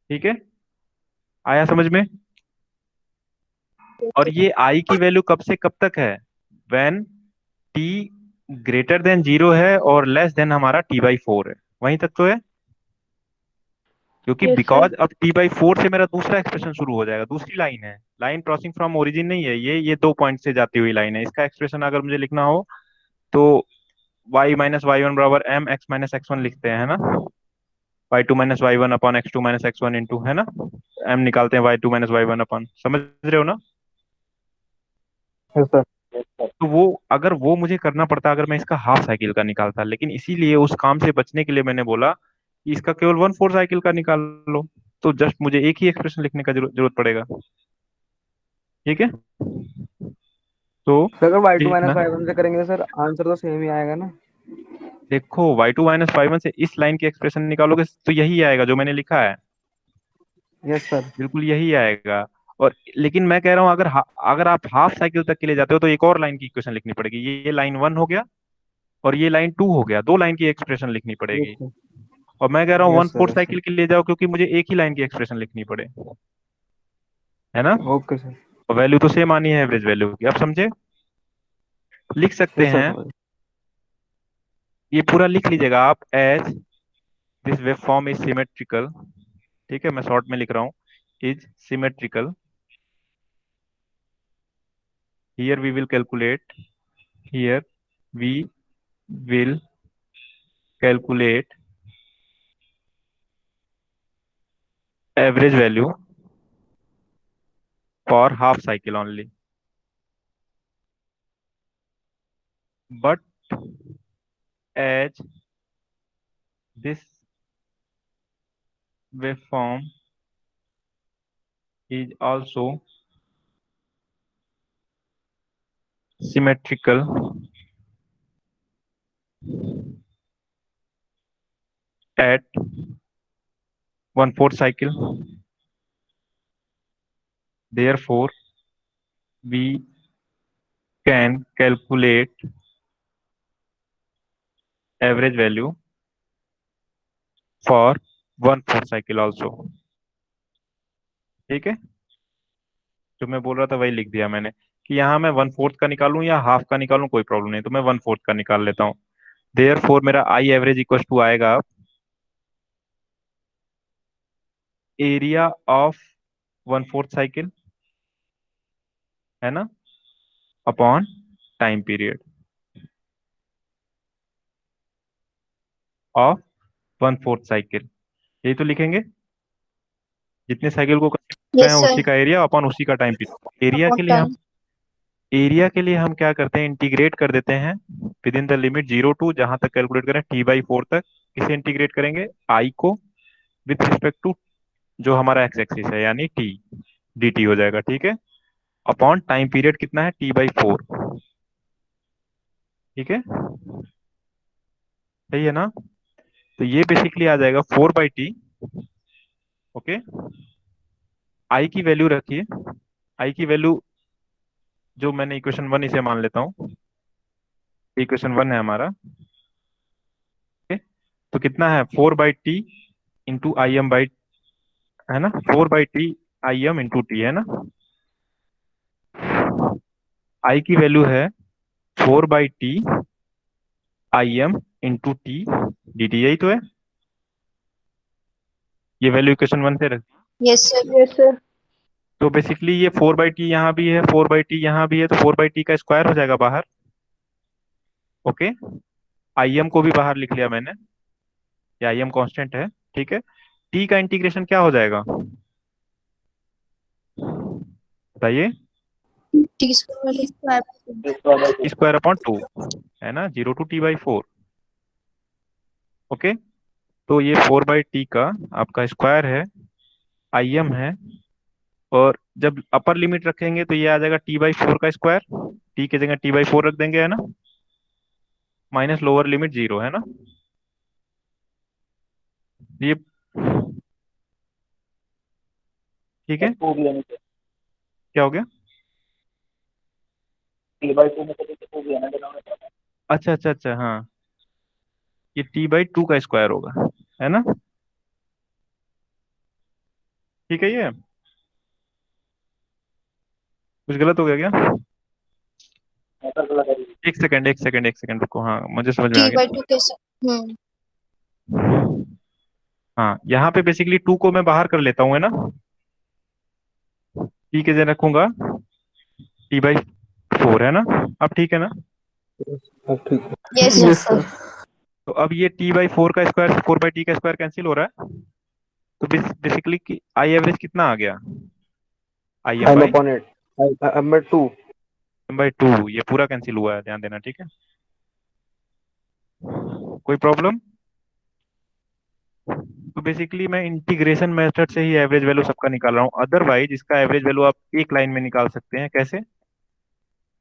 ठीक है, आया समझ में? और ये आई की वैल्यू कब से कब तक है? When T greater than zero है और लेस देन हमारा T/4 है, वहीं तक तो है। क्योंकि यस सर। बिकॉज अब T/4 से मेरा दूसरा एक्सप्रेशन शुरू हो जाएगा, दूसरी लाइन है। लाइन क्रॉसिंग फ्रॉम ओरिजिन नहीं है ये 2 पॉइंट से जाती हुई लाइन है। इसका एक्सप्रेशन अगर मुझे लिखना हो तो y माइनस वाई वन बराबर M X minus X one लिखते हैं, है ना? y2 minus Y one upon x2 minus X one into, है ना? m निकालते हैं y2 minus Y one upon, समझ रहे हो ना? Yes sir. तो वो अगर वो मुझे करना पड़ता अगर मैं इसका हाफ साइकिल का निकालता, लेकिन इसीलिए उस काम से बचने के लिए मैंने बोला कि इसका केवल 1/4 साइकिल का निकाल लो। तो जस्ट मुझे एक ही एक्सप्रेशन लिखने का जरूरत पड़ेगा। ठीक है। तो सर अगर y2 देखना, माइनस y1 से करेंगे सर आंसर तो सेम ही आएगा ना? देखो y2 माइनस वाई वन से इस लाइन की एक्सप्रेशन निकालोगे तो यही आएगा जो मैंने लिखा है। Yes sir. बिल्कुल यही आएगा। और लेकिन मैं कह रहा हूँ अगर आप हाफ साइकिल तक के लिए जाते हो तो एक और लाइन की इक्वेशन लिखनी पड़ेगी। ये लाइन वन हो गया और ये लाइन टू हो गया, दो लाइन की एक्सप्रेशन लिखनी यस पड़ेगी। सर। और मैं कह रहा हूँ one yes sir. Fourth yes sir. Cycle के लिए जाओ क्योंकि मुझे एक ही लाइन की एक्सप्रेशन लिखनी पड़े, है ना? Okay sir. और वैल्यू तो सेम आनी है एवरेज वैल्यू की, आप समझे? लिख सकते यस सर हैं। समझ। ये पूरा लिख लीजिएगा आप, as this wave form is symmetrical. ठीक है, मैं शॉर्ट में लिख रहा हूँ, is symmetrical. Here we will calculate, here we will calculate average value for half cycle only, but as this waveform is also symmetrical at 1/4 cycle, therefore we can calculate average value for 1/4 cycle also। ठीक है, जो मैं बोल रहा था वही लिख दिया मैंने कि यहाँ मैं 1/4 का निकालूं या हाफ का निकालूं कोई प्रॉब्लम नहीं, तो मैं 1/4 का निकाल लेता हूँ। देयरफॉर मेरा आई एवरेज इक्वल टू आएगा एरिया ऑफ 1/4 साइकिल, है ना, upon time period of 1/4 cycle. यही तो लिखेंगे, जितने साइकिल को कर रहे हैं यस उसी सर। का एरिया अपॉन उसी का टाइम पीरियड। एरिया के लिए हम एरिया के लिए हम क्या करते हैं, इंटीग्रेट कर देते हैं with in the limit 0 to जहां तक कैलकुलेट करें t/4 तक। किसे इंटीग्रेट करेंगे, आई को विथ रिस्पेक्ट टू जो हमारा एक्स एक्सिस है यानी टी, dt हो जाएगा, ठीक है। अपॉन टाइम पीरियड कितना है, t/4, ठीक है, सही है ना। तो ये बेसिकली आ जाएगा 4/t। ओके, आई की वैल्यू रखिए, आई की वैल्यू जो मैंने इक्वेशन 1 इसे मान लेता हूँ, इक्वेशन 1 है हमारा। ओके, तो कितना है, 4/t into I am by, है ना, 4/t I am into T, है ना। आई की वैल्यू है 4/t I am into T D T, यही तो है। ये वैल्यू इक्वेशन 1 से रख। Yes, sir. Yes sir. तो बेसिकली ये 4/t यहाँ भी है, 4/t यहाँ भी है, तो 4/t का स्क्वायर हो जाएगा बाहर। ओके, आई एम को भी बाहर लिख लिया मैंने, ये आई एम कॉन्स्टेंट है, ठीक है। टी का इंटीग्रेशन क्या हो जाएगा, बताइए। T square is 5. Square upon 2, है ना, 0 to t/4। ओके, तो ये 4/t का आपका स्क्वायर है, आई एम है, और जब अपर लिमिट रखेंगे तो ये आ जाएगा t/4 का स्क्वायर, टी की जगह t/4 रख देंगे, है ना, माइनस लोअर लिमिट 0, है ना। ये ठीक है, टू भी है नीचे, क्या हो गया, t/2 में से टू भी है ना denominator में। अच्छा अच्छा अच्छा, हाँ, ये t/2 का स्क्वायर होगा, है ना, ठीक है। ये कुछ गलत हो गया क्या, ऐसा गलत है। एक सेकंड एक सेकंड एक सेकंड रुको, हाँ मुझे समझ में आ T by गया। 2 कैसे? हाँ, यहाँ पे बेसिकली 2 को मैं बाहर कर लेता हूँ, है ना, टी के जगह रखूंगा t/4, है ना, अब ठीक है ना। अब ठीक है। Yes, yes sir. सर। तो अब ये t/4 का स्क्वायर 4/t का स्क्वायर कैंसिल हो रहा है, तो बेसिकली आई एवरेज कितना आ गया, I am I M by upon it, I am by two. m/2, ये पूरा कैंसिल हुआ है, ध्यान देना, ठीक है। कोई प्रॉब्लम। तो बेसिकली मैं इंटीग्रेशन मेथड से ही एवरेज वैल्यू सबका निकाल रहा हूँ, अदरवाइज इसका एवरेज वैल्यू आप एक लाइन में निकाल सकते हैं, कैसे।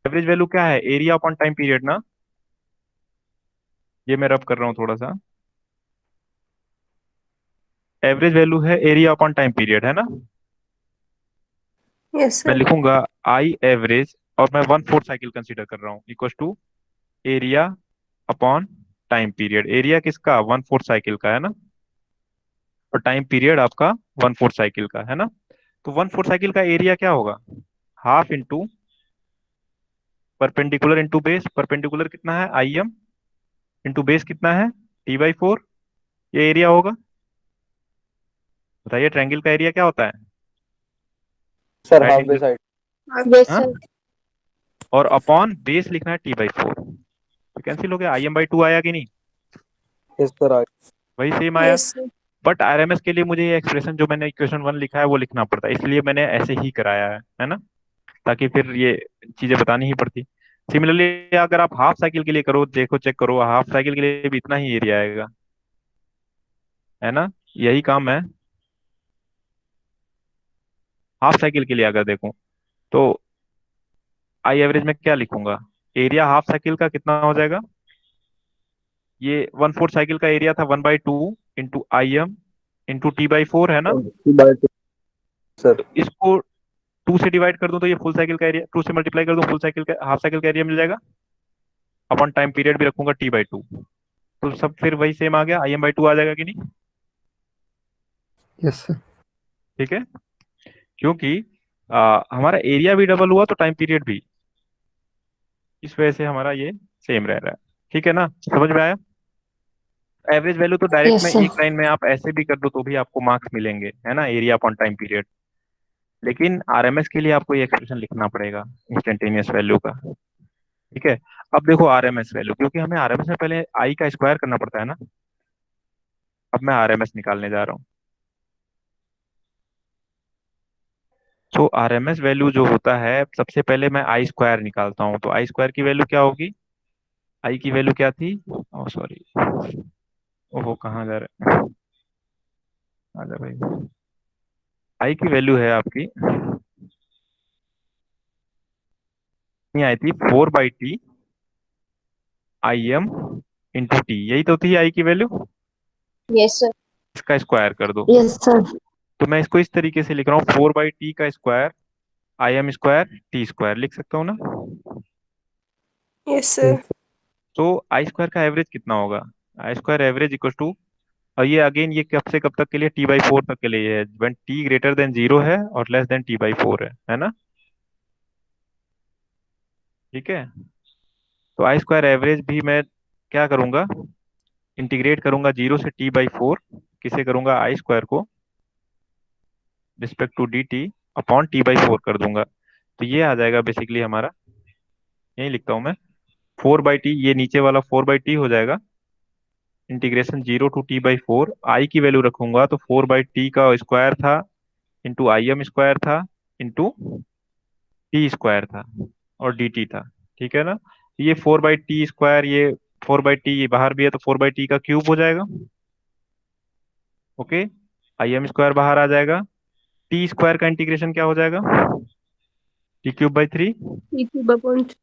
एवरेज वैल्यू क्या है, एरिया अपॉन टाइम पीरियड ना, ये मैं रब कर रहा हूँ थोड़ा सा। एवरेज वैल्यू है एरिया अपॉन टाइम पीरियड, है ना। यस मैं सर। लिखूंगा आई एवरेज, और मैं 1/4 साइकिल कंसीडर कर रहा हूँ, equal to area upon time period. Area किसका, 1/4 साइकिल का, है ना, और टाइम पीरियड आपका 1/4 साइकिल का, है ना। तो 1/4 साइकिल का एरिया क्या होगा, half into perpendicular into base, perpendicular कितना है आई एम, इंटू बेस कितना है t/4, ये एरिया होगा। बताइए ट्रायंगल का एरिया क्या होता है, sir right half bye angle, side. Yes हाँ, सर। और अपॉन बेस लिखना है t/4। तो कैंसिल हो गया, im/2 आया कि नहीं, यस सर। वही सेम आया। Yes sir. बट आरएमएस के लिए मुझे ये एक्सप्रेशन जो मैंने इक्वेशन 1 लिखा है वो लिखना पड़ता है, इसलिए मैंने ऐसे ही कराया है ना, ताकि फिर ये चीजें बतानी ही पड़ती। सिमिलरली अगर आप हाफ साइकिल के लिए करो, देखो चेक करो, हाफ साइकिल के लिए भी इतना ही एरिया आएगा, है ना, यही काम है। हाफ साइकिल के लिए अगर देखूं तो आई एवरेज में क्या लिखूंगा, एरिया हाफ साइकिल का कितना हो जाएगा, ये 1/4 साइकिल का एरिया था 1/2 into I am into t/4, है ना। t/2 sir. तो इसको 2 से डिवाइड कर दूं तो ये फुल साइकिल का एरिया, 2 से मल्टीप्लाई कर दूं फुल साइकिल का, हाफ साइकिल का एरिया मिल जाएगा। अपन टाइम पीरियड भी रखूंगा t/2, तो सब फिर वही सेम आ गया, im/2 आ जाएगा कि नहीं, यस सर। ठीक है। क्योंकि हमारा एरिया भी डबल हुआ तो टाइम पीरियड भी, इस वजह से हमारा ये सेम रह रहा है, ठीक है ना, समझ में आया। एवरेज वैल्यू तो डायरेक्ट Yes, में sir. एक लाइन में आप ऐसे भी कर दो तो भी आपको मार्क्स मिलेंगे, है ना, एरिया अपॉन टाइम पीरियड। लेकिन आरएमएस के लिए आपको ये एक्सप्रेशन लिखना पड़ेगा इंस्टेंटेनियस वैल्यू का, ठीक है। अब देखो आरएमएस वैल्यू, क्योंकि हमें आरएमएस में पहले आई का स्क्वायर करना पड़ता है ना, अब मैं आरएमएस निकालने जा रहा हूँ। सो आरएमएस वैल्यू जो होता है, सबसे पहले मैं आई स्क्वायर निकालता हूँ। तो आई स्क्वायर की वैल्यू क्या होगी? आई की वैल्यू क्या थी? ओ सॉरी, ओहो कहाँ जा रहा है, आजा भाई। आई की वैल्यू है आपकी, ये आई थी 4/t I am into T, यही तो थी आई की वैल्यू। Yes, sir. इसका स्क्वायर कर दो। Yes, sir. तो मैं इसको इस तरीके से लिख रहा हूँ, 4/t का स्क्वायर आई एम स्क्वायर टी स्क्वायर, लिख सकता हूँ ना? Yes, sir. तो आई स्क्वायर का एवरेज कितना होगा? आई स्क्वायर एवरेज इक्वल टू, और ये अगेन ये कब से कब तक के लिए? t/4 तक के लिए है, व्हेन t ग्रेटर देन 0 है और लेस देन t/4 है ना? ठीक है। तो आई स्क्वायर एवरेज भी मैं क्या करूंगा, इंटीग्रेट करूंगा 0 से t/4, किसे करूंगा? आई स्क्वायर को respect to D T upon t/4 कर दूंगा। तो ये आ जाएगा बेसिकली हमारा, यही लिखता हूं मैं, 4/t, ये नीचे वाला 4/t हो जाएगा, इंटीग्रेशन 0 to t/4, आई की वैल्यू रखूंगा तो 4/t का स्क्वायर था इंटू आई एम स्क्वायर था इंटू टी स्क्वायर था और डी टी था। ठीक है ना? ये 4/t स्क्वायर, ये 4/t ये बाहर भी है तो 4/t का क्यूब हो जाएगा। ओके, आई एम स्क्वायर बाहर आ जाएगा, टी स्क्वायर का इंटीग्रेशन क्या हो जाएगा? t³/3, T3/3.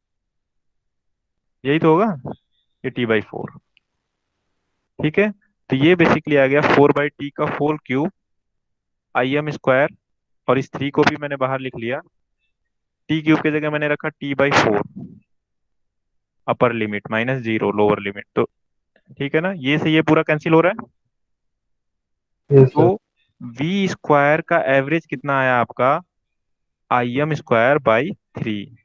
यही तो होगा, ये t/4। ठीक है, तो ये बेसिकली आ गया 4/t का whole cube I M square, और इस 3 को भी मैंने बाहर लिख लिया, t³ की जगह मैंने रखा t/4 upper limit minus 0 lower limit. तो ठीक है ना, ये से ये पूरा कैंसिल हो रहा है। Yes, तो sir. वी स्क्वायर का एवरेज कितना आया आपका? आई एम स्क्वायर बाई 3।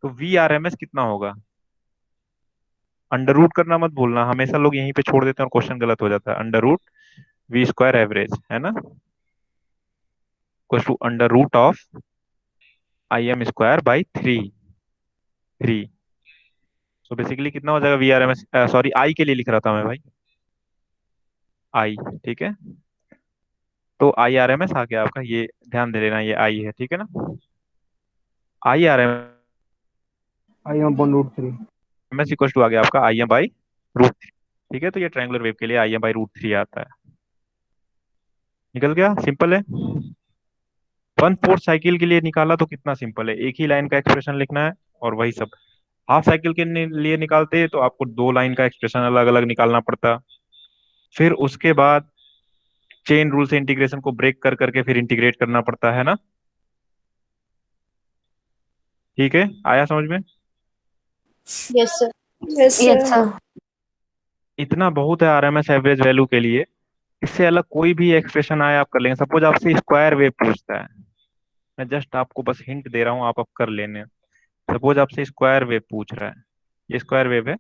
तो वी आर एम एस कितना होगा? अंडर रूट करना मत भूलना, हमेशा लोग यहीं पे छोड़ देते हैं और क्वेश्चन गलत हो जाता है। Under root V square average है ना, equal to under root of I M square by 3। तो बेसिकली कितना हो जाएगा V R M S, sorry I के लिए लिख रहा था मैं भाई, आई। ठीक है, तो आई आर एम एस आ गया आपका, ये ध्यान दे लेना, ये आई है। ठीक है ना, I R M I am upon √3. S equal to आ गया आपका आई एम बाई √3। ठीक है, तो ये ट्रायंगुलर वेव के लिए आई एम बाई √3 आता है। निकल गया, सिंपल है। 1/4 साइकिल के लिए निकाला तो कितना सिंपल है, एक ही लाइन का एक्सप्रेशन लिखना है और वही सब। हाफ साइकिल के लिए निकालते तो आपको 2 लाइन का एक्सप्रेशन अलग अलग निकालना पड़ता, फिर उसके बाद चेन रूल से इंटीग्रेशन को ब्रेक कर करके फिर इंटीग्रेट करना पड़ता है ना। ठीक है, आया समझ में? Yes, sir. Yes, Yes, sir. sir. इतना बहुत है आरएमएस एवरेज वैल्यू के लिए। इससे अलग कोई भी एक्सप्रेशन आए आप कर लेंगे। सपोज आपसे स्क्वायर वेव पूछता है, मैं जस्ट आपको बस हिंट दे रहा हूँ, आप अब कर लेने। सपोज आपसे स्क्वायर वेव पूछ रहा है, ये स्क्वायर वेव है,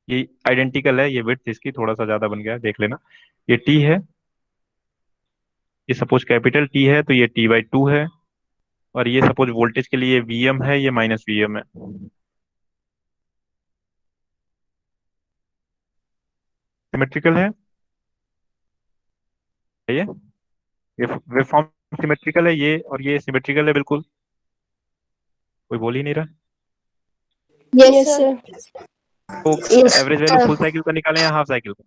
ये आइडेंटिकल है, ये विड्थ इसकी थोड़ा सा ज्यादा बन गया है, देख लेना। ये टी है, ये सपोज कैपिटल टी है तो ये t/2 है, और ये सपोज वोल्टेज के लिए वीएम है, ये माइनस वीएम है। सिमेट्रिकल है ये वेव फॉर्म सिमेट्रिकल है ये, और ये सिमेट्रिकल है बिल्कुल, कोई बोल ही नहीं रहा। Yes, Yes, sir. sir. तो Yes, average value full sir. Cycle का निकालें या हाफ साइकिल का?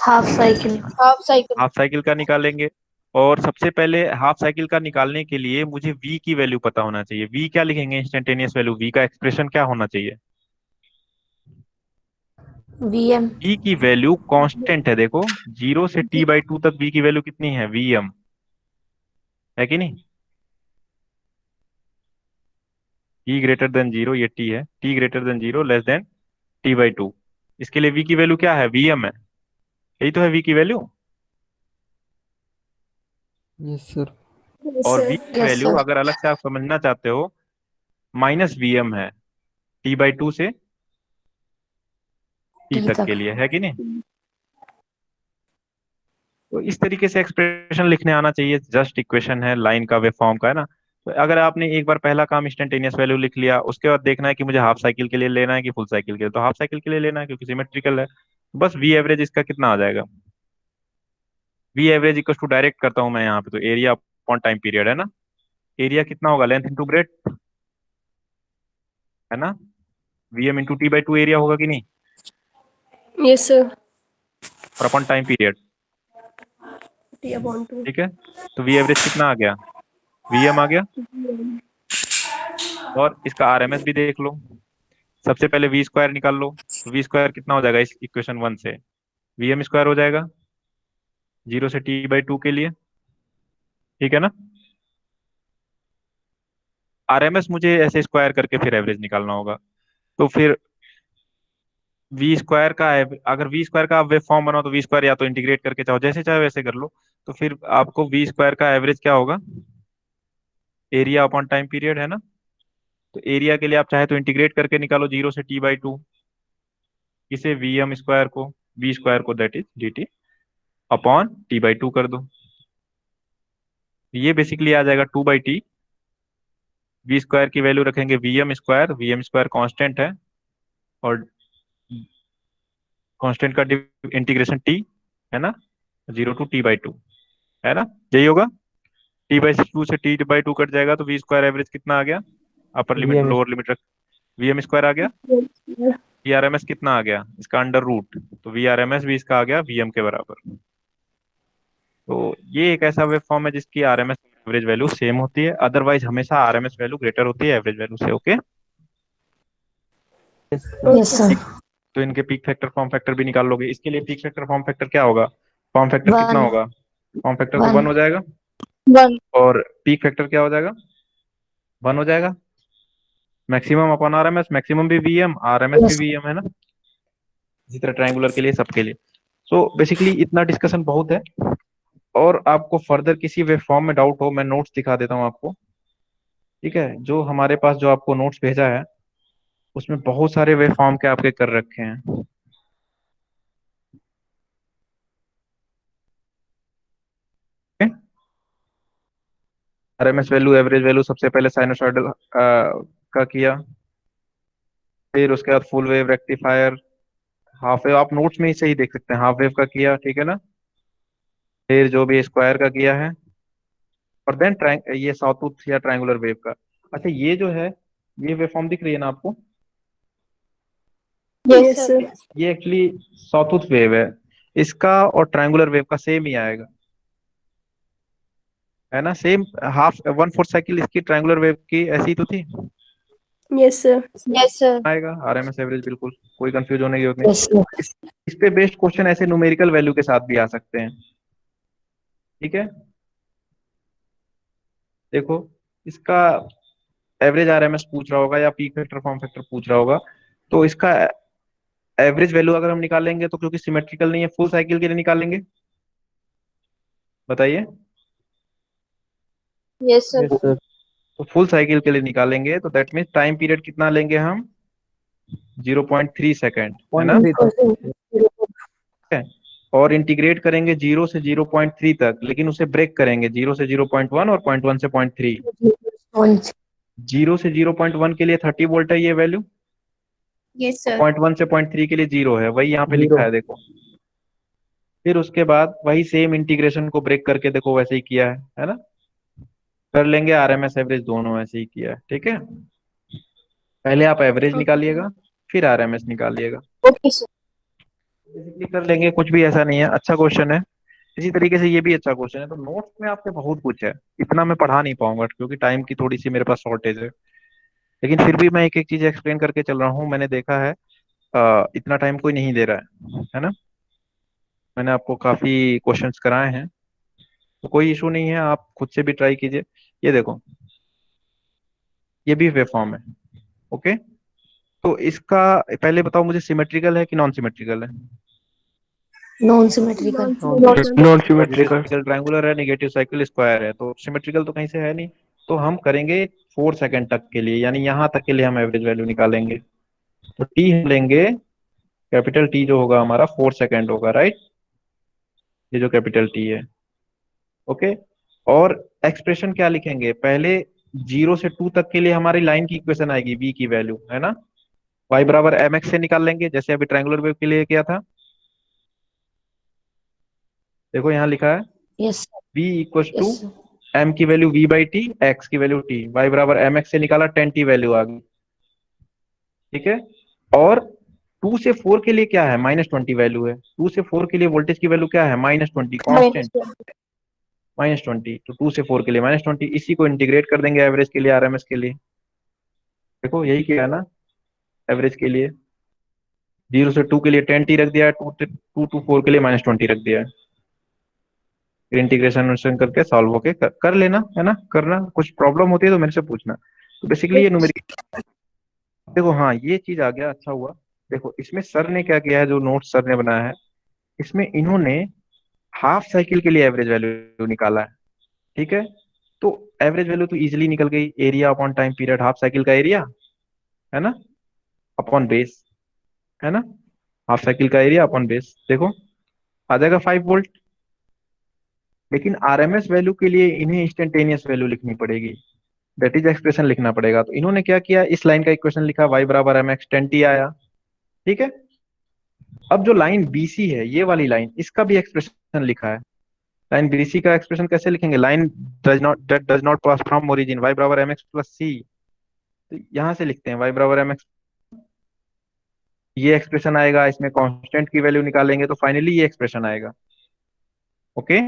Half cycle. Half cycle. Half cycle का निकालेंगे। और सबसे पहले हाफ साइकिल का निकालने के लिए मुझे v की वैल्यू पता होना चाहिए। v क्या लिखेंगे इंस्टेंटेनियस वैल्यू, v का एक्सप्रेशन क्या होना चाहिए? VM. v की वैल्यू कांस्टेंट है, देखो 0 से t/2 तक v की वैल्यू कितनी है? vm है कि नहीं? t ग्रेटर देन 0, ये t है, t greater than 0 less than t/2, इसके लिए v की वैल्यू क्या है? vm है, यही तो है v की वैल्यू। Yes, sir. Yes, और v sir. की Yes, वैल्यू sir. अगर अलग से आप समझना चाहते हो, माइनस vm है, t/2 से t T तक के तक. लिए, है कि नहीं? तो इस तरीके से एक्सप्रेशन लिखने आना चाहिए, जस्ट इक्वेशन है लाइन का, वेव फॉर्म का, है ना। तो अगर आपने एक बार पहला काम इंस्टेंटेनियस वैल्यू लिख लिया, उसके बाद देखना है कि मुझे हाफ साइकिल के लिए लेना है कि फुल साइकिल के लिए, तो हाफ साइकिल के लिए लेना है क्योंकि सिमेट्रिकल है। बस वी एवरेज इसका कितना आ जाएगा? V average equal to, direct करता हूं मैं यहाँ पे, तो एरिया अपॉन टाइम पीरियड, है ना। एरिया कितना होगा, लेंथ इंटू ब्रेड्थ, है ना। Vm into T by two area होगा कि नहीं, Yes, sir. और upon time period, T upon 2. ठीक है। तो वी एवरेज कितना आ गया, Vm आ गया। और इसका आरएमएस भी देख लो। सबसे पहले वी स्क्वायर निकाल लो, तो वी स्क्वायर कितना हो जाएगा इस इक्वेशन 1 से, Vm स्क्वायर हो जाएगा 0 से t/2 के लिए, ठीक है ना। आरएमएस मुझे ऐसे स्क्वायर करके फिर एवरेज निकालना होगा। तो फिर वी स्क्वायर का अगर वी स्क्वायर का आप वेब फॉर्म बनाओ तो वी स्क्वायर या तो इंटीग्रेट करके चाहो जैसे चाहे वैसे कर लो। तो फिर आपको वी स्क्वायर का एवरेज क्या होगा, एरिया अपॉन टाइम पीरियड, है ना। तो एरिया के लिए आप चाहे तो इंटीग्रेट करके निकालो 0 से t/2, इसे Vm स्क्वायर को वी स्क्वायर को that is dt upon t/2 कर दो। ये बेसिकली आ जाएगा 2/t। वी स्क्वायर की वैल्यू रखेंगे Vm स्क्वायर कांस्टेंट है, और कांस्टेंट का इंटीग्रेशन t, है ना, 0 टू t/2, है ना। यही होगा, t/2 से t/2 कट जाएगा तो वी स्क्वायर एवरेज कितना आ गया, upper limit Vm lower limit रख, Vm स्क्वायर आ गया। Yes, sir. Vrms कितना आ गया इसका अंडर रूट, तो Vrms भी इसका आ गया Vm के बराबर। तो ये एक ऐसा वेव फॉर्म है जिसकी आरएमएस एवरेज वैल्यू सेम होती है, अदरवाइज हमेशा आरएमएस वैल्यू ग्रेटर होती है एवरेज वैल्यू से, okay. yes sir. Yes, sir. तो इनके पीक फैक्टर फॉर्म फैक्टर भी निकाल लोगे। इसके लिए पीक फैक्टर फॉर्म फैक्टर क्या होगा, फॉर्म फैक्टर कितना 1. होगा, फॉर्म फैक्टर तो 1 1. हो जाएगा, 1. और पीक फैक्टर क्या हो जाएगा, 1 हो जाएगा। मैक्सिमम अपॉन आरएमएस, मैक्सिमम भी वीएम, आरएमएस भी Yes. वीएम, है ना। इसी तरह ट्रायंगुलर के लिए, सबके लिए। सो बेसिकली इतना डिस्कशन बहुत है, और आपको फर्दर किसी वे फॉर्म में डाउट हो मैं नोट्स दिखा देता हूँ आपको, ठीक है। जो हमारे पास जो आपको नोट्स भेजा है उसमें बहुत सारे वे फॉर्म के आपके कर रखे हैं, आरएमएस वैल्यू, एवरेज वैल्यू, सबसे पहले साइनोसॉइडल का किया, फिर उसके बाद full wave, rectifier, half wave, आप नोट्स में ही सही देख सकते हैं, हाफ वेव का किया, ठीक है ना। फिर जो भी स्क्वायर का किया है, और देन ये सॉटूथ या ट्रायंगुलर वेव का। अच्छा ये जो है, ये वेव फॉर्म दिख रही है ना आपको, Yes, Yes, sir. sir. ये एक्चुअली सॉटूथ वेव है, इसका और ट्रायंगुलर वेव का सेम ही आएगा, है ना। सेम हाफ 1/4 साइकिल इसकी ट्रायंगुलर वेव की ऐसी तो थी, Yes, sir. Yes, sir. आएगा आरएमएस एवरेज, बिल्कुल कोई कंफ्यूज होने की जरूरत नहीं। Yes, sir. इस पे बेस्ड क्वेश्चन ऐसे न्यूमेरिकल वैल्यू के साथ भी आ सकते हैं, ठीक है। देखो इसका एवरेज आरएमएस पूछ रहा होगा या पीक फैक्टर फॉर्म फैक्टर पूछ रहा होगा, तो इसका एवरेज वैल्यू अगर हम निकालेंगे तो क्योंकि सिमेट्रिकल नहीं है, फुल साइकिल के लिए निकालेंगे, बताइए। Yes, sir. Yes sir. तो फुल साइकिल के लिए निकालेंगे तो दैट मीन्स टाइम पीरियड कितना लेंगे हम, 0.3 सेकेंड, है ना। 0.3 तक. ठीक है? और इंटीग्रेट करेंगे 0 से 0.3 तक, लेकिन उसे ब्रेक करेंगे 0 से 0.1 और 0.1 से 0.3। 0 से 0.1 के लिए 30 वोल्ट है ये वैल्यू, Yes, sir. 0.1 से 0.3 के लिए 0 है, वही यहाँ पे लिखा Zero. है देखो। फिर उसके बाद वही सेम इंटीग्रेशन को ब्रेक करके देखो वैसे ही किया है ना। कर लेंगे आरएमएस एवरेज, दोनों ऐसे ही किया है, ठीक है। पहले आप एवरेज निकालिएगा, फिर आरएमएस निकालिएगा, Okay, sir. बेसिकली कर लेंगे, कुछ भी ऐसा नहीं है, अच्छा क्वेश्चन है। इसी तरीके से ये भी अच्छा क्वेश्चन है। तो नोट्स में आपसे बहुत कुछ है, इतना मैं पढ़ा नहीं पाऊंगा क्योंकि टाइम की थोड़ी सी मेरे पास शॉर्टेज है, लेकिन फिर भी मैं एक एक चीज एक्सप्लेन करके चल रहा हूँ। मैंने देखा है इतना टाइम कोई नहीं दे रहा है ना। मैंने आपको काफी क्वेश्चंस कराए हैं, तो कोई इशू नहीं है, आप खुद से भी ट्राई कीजिए। ये देखो, ये भी वेव फॉर्म है, ओके। तो इसका पहले बताओ मुझे, सिमेट्रिकल है कि नॉन सिमेट्रिकल है। Non-symmetrical. Non symmetrical. Symmetrical triangular है, नेगेटिव साइकिल स्क्वायर है, तो सिमेट्रिकल तो कहीं से है नहीं। तो हम करेंगे 4 सेकंड तक के लिए, यानी यहाँ तक के लिए हम एवरेज वैल्यू निकालेंगे। तो टी हम लेंगे, कैपिटल टी जो होगा हमारा 4 सेकंड होगा, राइट। ये जो कैपिटल टी है, ओके। और एक्सप्रेशन क्या लिखेंगे, पहले 0 से 2 तक के लिए हमारी लाइन की इक्वेशन आएगी v की वैल्यू, है ना। y बराबर mx से निकाल लेंगे, जैसे अभी ट्रायंगुलर वेव के लिए किया था। देखो यहाँ लिखा है Yes, sir. v equal to Yes, sir. M की value V by T, X की वैल्यू टी, वाई बराबर एम एक्स से निकाला 10 टी वैल्यू आ गई। ठीक है। और 2 से 4 के लिए क्या है, -20 वैल्यू है। 2 से 4 के लिए वोल्टेज की वैल्यू क्या है, -20 minus कांस्टेंट, 20. -20। तो 2 से 4 के लिए -20, इसी को इंटीग्रेट कर देंगे एवरेज के लिए, आरएमएस के लिए। देखो यही किया है ना, एवरेज के लिए 0 से 2 के लिए 10 टी रख दिया है, 2 to 4 के लिए -20 रख दिया है। फिर इंटीग्रेशन करके सॉल्व होके कर लेना है ना, करना। कुछ प्रॉब्लम होती है तो मेरे से पूछना। तो बेसिकली ये न्यूमेरिकल, देखो हाँ ये चीज आ गया, अच्छा हुआ। देखो इसमें सर ने क्या किया है, जो नोट सर ने बनाया है, इसमें इन्होंने हाफ साइकिल के लिए एवरेज वैल्यू निकाला है। ठीक है। तो एवरेज वैल्यू तो इजीली निकल गई, area upon time period, half cycle का एरिया है ना, अपॉन बेस, है ना, हाफ साइकिल का एरिया अपॉन बेस। देखो आ जाएगा 5 वोल्ट। लेकिन आरएमएस वैल्यू के लिए इन्हें इंस्टेंटेनियस वैल्यू लिखनी पड़ेगी, दैट इज एक्सप्रेशन लिखना पड़ेगा। तो इन्होंने क्या किया, इस लाइन का इक्वेशन लिखा, y बराबर एम एक्स 10 टी आया। ठीक है। अब जो लाइन बीसी है, ये वाली लाइन, इसका भी एक्सप्रेशन लिखा है। लाइन बीसी का एक्सप्रेशन कैसे लिखेंगे, line does not pass from origin, y बराबर एम एक्स प्लस सी। तो यहां से लिखते हैं y बराबर एम एक्स, ये एक्सप्रेशन आएगा, इसमें कांस्टेंट की वैल्यू निकालेंगे तो फाइनली ये एक्सप्रेशन आएगा। ओके।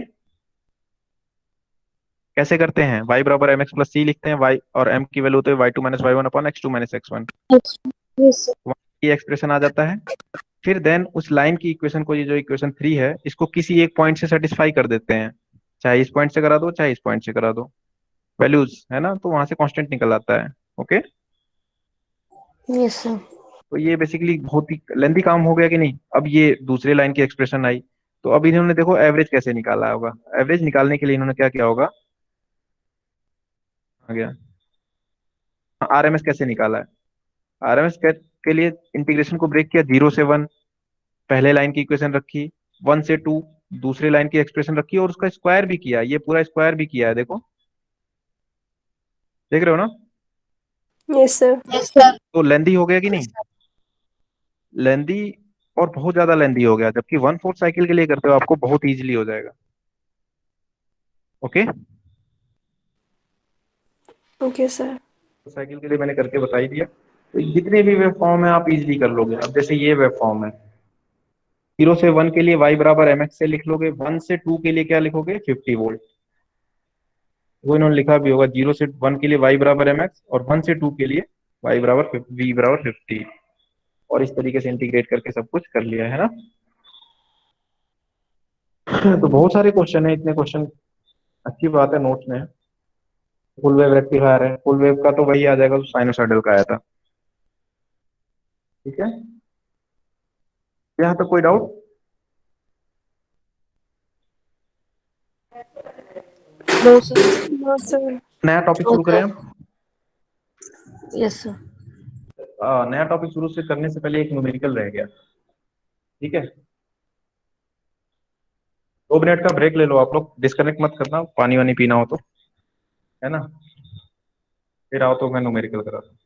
कैसे करते हैं, y बराबर एम एक्स प्लस सी लिखते हैं, y और m की वैल्यू होते हैं y2 - y1 upon x2 - x1, Yes, sir. ये एक्सप्रेशन आ जाता है। फिर देन उस लाइन की इक्वेशन को, ये जो इक्वेशन 3 है, इसको किसी एक पॉइंट से सेटिस्फाई कर देते हैं, चाहे इस पॉइंट से करा दो चाहे इस पॉइंट से करा दो, वैल्यूज है ना, तो वहां से कांस्टेंट निकल आता है। ओके। Yes, sir. तो ये बेसिकली बहुत ही लेंथी काम हो गया कि नहीं। अब ये दूसरे लाइन की एक्सप्रेशन आई, तो अब इन्होंने देखो एवरेज कैसे निकाला होगा। एवरेज निकालने के लिए इन्होंने क्या किया होगा, आ गया, आरएमएस कैसे निकाला है। आरएमएस के लिए इंटीग्रेशन को ब्रेक किया, 0 से 1 पहले लाइन की इक्वेशन रखी, 1 से 2 दूसरे लाइन की एक्सप्रेशन रखी, और उसका स्क्वायर भी किया, ये पूरा स्क्वायर भी किया है। देखो देख रहे हो ना। Yes, sir. Yes, sir. तो लेंदी हो गया कि नहीं, लेंदी, और बहुत ज्यादा लेंदी हो गया। जबकि 1/4 साइकिल के लिए करते हो आपको बहुत इजीली हो जाएगा। ओके। Okay, sir. साइकिल के लिए मैंने करके बता ही दिया। तो जितने भी वेव फॉर्म है आप इजीली कर लोगे। अब जैसे ये वेव फॉर्म है, 0 से 1 के लिए y बराबर एम एक्स से लिख लोगे, 1 से 2 के लिए क्या लिखोगे, 50 वोल्ट। वो इन्होंने लिखा भी होगा, 0 से 1 के लिए y बराबर एम एक्स, और 1 से 2 के लिए y बराबर v बराबर 50। और इस तरीके से इंटीग्रेट करके सब कुछ कर लिया है ना। तो बहुत सारे क्वेश्चन है, इतने क्वेश्चन, अच्छी बात है नोट्स में। फुल वेव रेक्टिफायर है, फुल वेव का तो वही आ जाएगा जो साइनोसॉइडल का आया था। ठीक है। यहाँ तक कोई doubt. No, sir. No, sir. नया टॉपिक शुरू Okay. करें हम। Yes, sir. नया टॉपिक शुरू से करने से पहले एक न्यूमेरिकल रह गया। ठीक है। 2 मिनट का ब्रेक ले लो आप लोग, डिस्कनेक्ट मत करना, पानी वानी पीना हो तो, है ना। फिर आओ तो मैं न्यूमेरिकल करा दूं।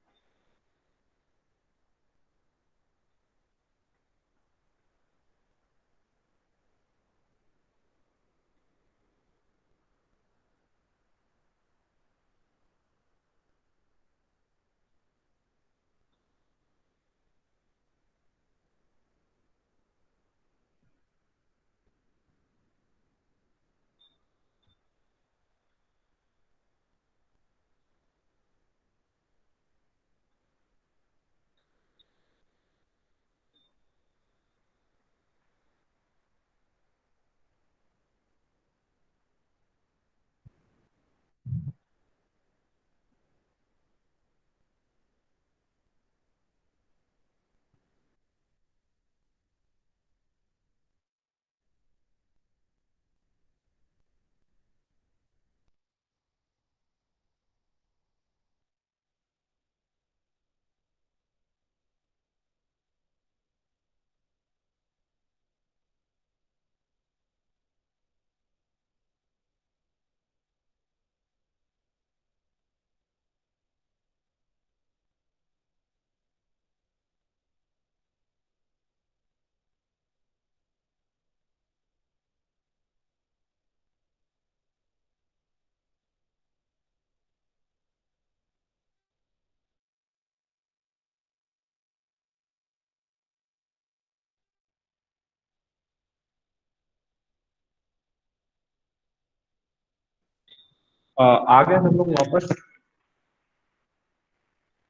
आ गए हम लोग वापस।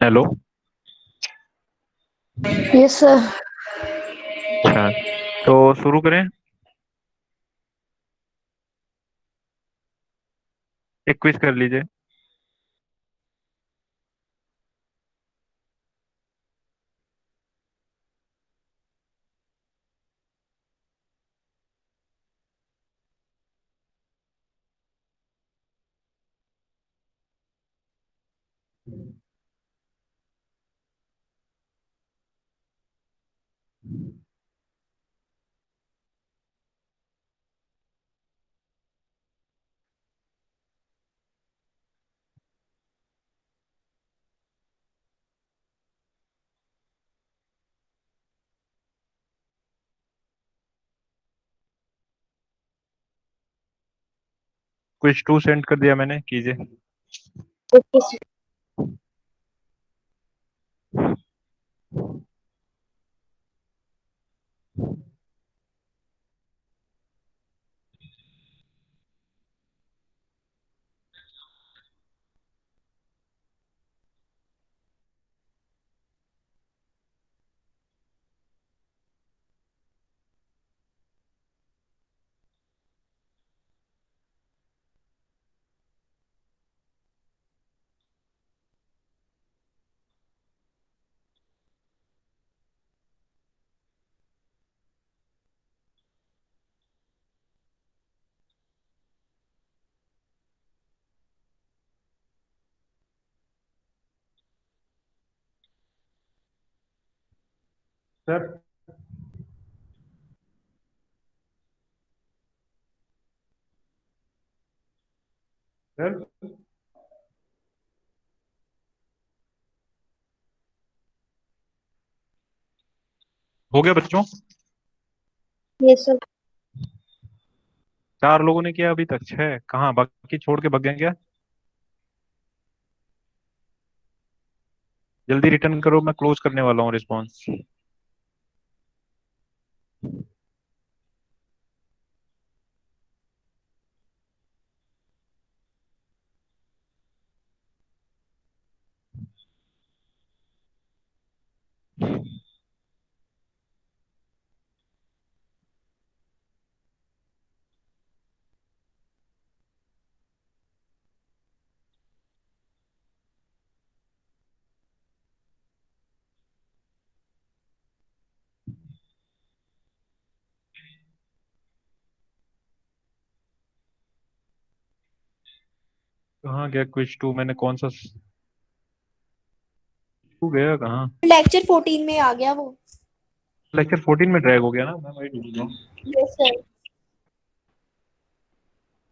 हेलो। Yes sir. अच्छा, तो शुरू करें। एक क्विज कर लीजिए। क्विज 2 सेंड कर दिया मैंने, कीजिए। Okay sir. सर सर हो गया बच्चों? Yes sir. 4 लोगों ने किया अभी तक, 6 कहाँ, बाकी छोड़ के भग गए क्या? जल्दी रिटर्न करो, मैं क्लोज करने वाला हूँ रिस्पॉन्स। कहाँ गया क्विज 2? मैंने कौन सा टू गया कहाँ? लेक्चर 14 में आ गया वो। लेक्चर 14 में ड्रैग हो गया ना, मैं वही ढूंढ रहा हूँ। Yes sir.